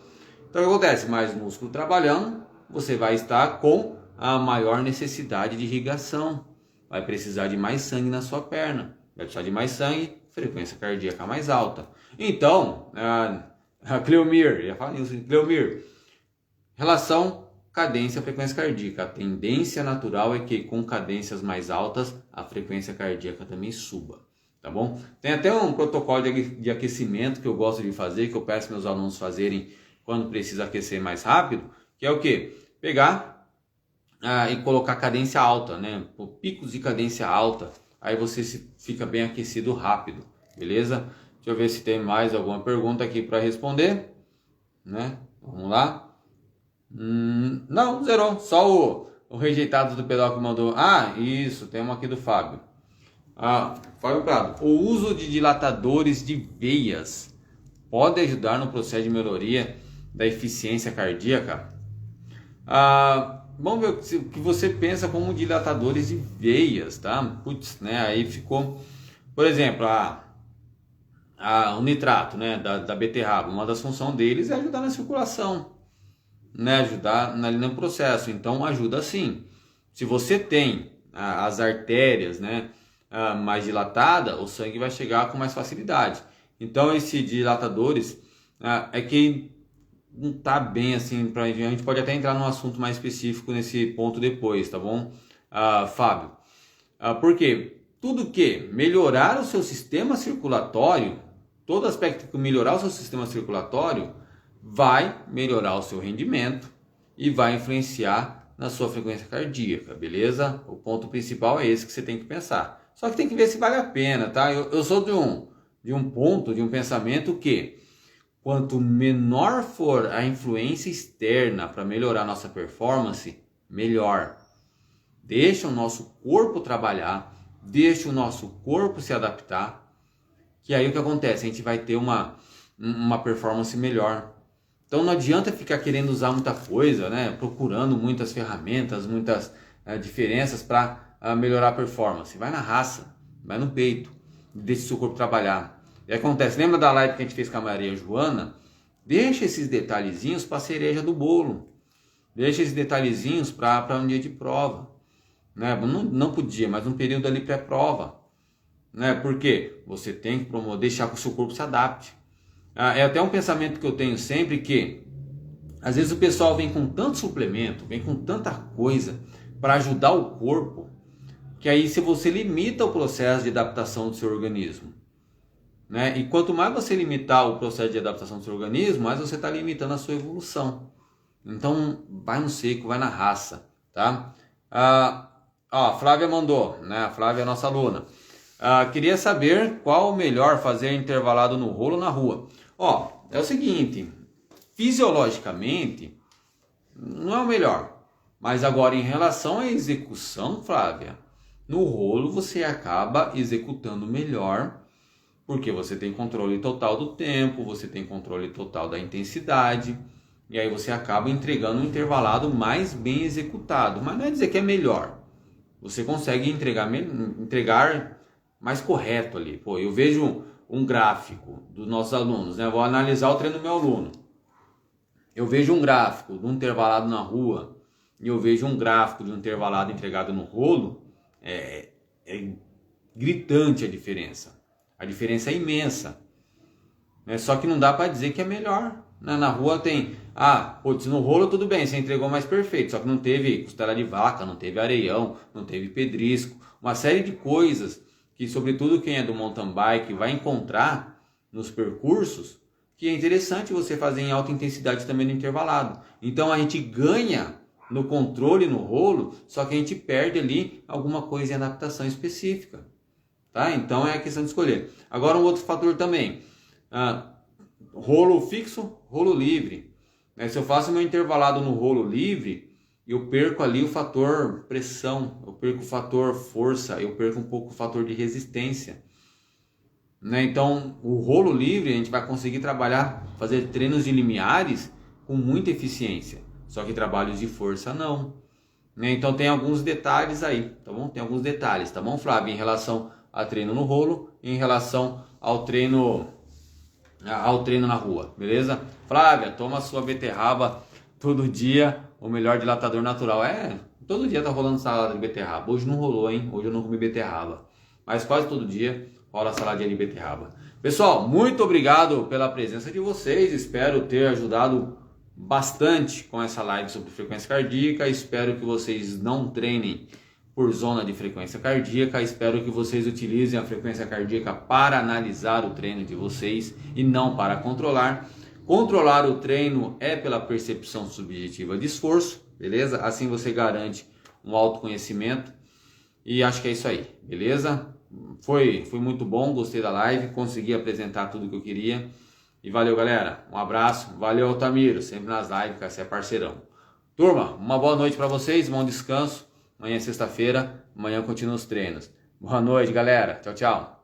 Então o que acontece? Mais músculo trabalhando, você vai estar com a maior necessidade de irrigação. Vai precisar de mais sangue na sua perna. Vai precisar de mais sangue, frequência cardíaca mais alta. Então, a Cleomir, já falei isso, Cleomir, relação cadência frequência cardíaca. A tendência natural é que com cadências mais altas a frequência cardíaca também suba, tá bom? Tem até um protocolo de aquecimento que eu gosto de fazer, que eu peço meus alunos fazerem quando precisa aquecer mais rápido, que é o que? Pegar e colocar cadência alta, né? Picos de cadência alta, aí você fica bem aquecido rápido, beleza? Deixa eu ver se tem mais alguma pergunta aqui para responder, né? Vamos lá. Não, zerou. Só o rejeitado do pedal que mandou. Isso, tem uma aqui do Fábio. Fábio Prado. O uso de dilatadores de veias pode ajudar no processo de melhoria da eficiência cardíaca? Vamos ver o que você pensa como dilatadores de veias, tá? Putz, né? Aí ficou, por exemplo, o nitrato, né? Da beterraba. Uma das funções deles é ajudar na circulação, né, ajudar ali no processo. Então ajuda sim. Se você tem as artérias, né, mais dilatadas, o sangue vai chegar com mais facilidade. Então esses dilatadores é que não tá bem assim, a gente pode até entrar num assunto mais específico nesse ponto depois, tá bom, Fábio? Porque tudo que melhorar o seu sistema circulatório, todo aspecto que melhorar o seu sistema circulatório vai melhorar o seu rendimento e vai influenciar na sua frequência cardíaca, beleza? O ponto principal é esse que você tem que pensar. Só que tem que ver se vale a pena, tá? Eu sou de um pensamento que quanto menor for a influência externa para melhorar nossa performance, melhor. Deixa o nosso corpo trabalhar, deixa o nosso corpo se adaptar, que aí o que acontece? A gente vai ter uma performance melhor. Então não adianta ficar querendo usar muita coisa, né? Procurando muitas ferramentas, muitas diferenças para melhorar a performance. Vai na raça, vai no peito, deixa o seu corpo trabalhar. E acontece, lembra da live que a gente fez com a Maria Joana? Deixa esses detalhezinhos para a cereja do bolo. Deixa esses detalhezinhos para um dia de prova. Né? Não podia, mas um período ali pré-prova. Né? Porque você tem que deixar que o seu corpo se adapte. É até um pensamento que eu tenho sempre que às vezes o pessoal vem com tanto suplemento, vem com tanta coisa para ajudar o corpo, que aí se você limita o processo de adaptação do seu organismo. Né? E quanto mais você limitar o processo de adaptação do seu organismo, mais você está limitando a sua evolução. Então vai no seco, vai na raça. Tá? A Flávia mandou, né? A Flávia é nossa aluna. Queria saber qual o melhor fazer intervalado no rolo ou na rua. É o seguinte, fisiologicamente não é o melhor, mas agora em relação à execução, Flávia, no rolo você acaba executando melhor, porque você tem controle total do tempo, você tem controle total da intensidade, e aí você acaba entregando um intervalado mais bem executado, mas não é dizer que é melhor, você consegue entregar mais correto ali. Eu vejo um gráfico dos nossos alunos, né? Vou analisar o treino do meu aluno. Eu vejo um gráfico de um intervalado na rua e eu vejo um gráfico de um intervalado entregado no rolo. É gritante a diferença. A diferença é imensa. Né? Só que não dá para dizer que é melhor. Né? Na rua tem, no rolo tudo bem, você entregou mais perfeito, só que não teve costela de vaca, não teve areião, não teve pedrisco, uma série de coisas que sobretudo quem é do mountain bike vai encontrar nos percursos, que é interessante você fazer em alta intensidade também no intervalado. Então a gente ganha no controle no rolo, só que a gente perde ali alguma coisa em adaptação específica. Tá? Então é a questão de escolher. Agora um outro fator também, rolo fixo, rolo livre. Se eu faço meu intervalado no rolo livre, eu perco ali o fator pressão, eu perco o fator força, eu perco um pouco o fator de resistência. Né? Então, o rolo livre a gente vai conseguir trabalhar, fazer treinos de limiares com muita eficiência. Só que trabalhos de força não. Né? Então tem alguns detalhes aí, tá bom? Tem alguns detalhes, tá bom, Flávio? Em relação a treino no rolo e em relação ao treino na rua, beleza? Flávia, toma sua beterraba todo dia, o melhor dilatador natural. Todo dia tá rolando salada de beterraba. Hoje não rolou, hein? Hoje eu não comi beterraba. Mas quase todo dia rola saladinha de beterraba. Pessoal, muito obrigado pela presença de vocês. Espero ter ajudado bastante com essa live sobre frequência cardíaca. Espero que vocês não treinem por zona de frequência cardíaca. Espero que vocês utilizem a frequência cardíaca para analisar o treino de vocês e não para controlar. Controlar o treino é pela percepção subjetiva de esforço, beleza? Assim você garante um autoconhecimento e acho que é isso aí, beleza? Foi muito bom, gostei da live, consegui apresentar tudo que eu queria e valeu, galera. Um abraço, valeu, Altamiro, sempre nas lives, cara, você é parceirão. Turma, uma boa noite para vocês, bom descanso. Amanhã é sexta-feira, amanhã continua os treinos. Boa noite, galera. Tchau, tchau.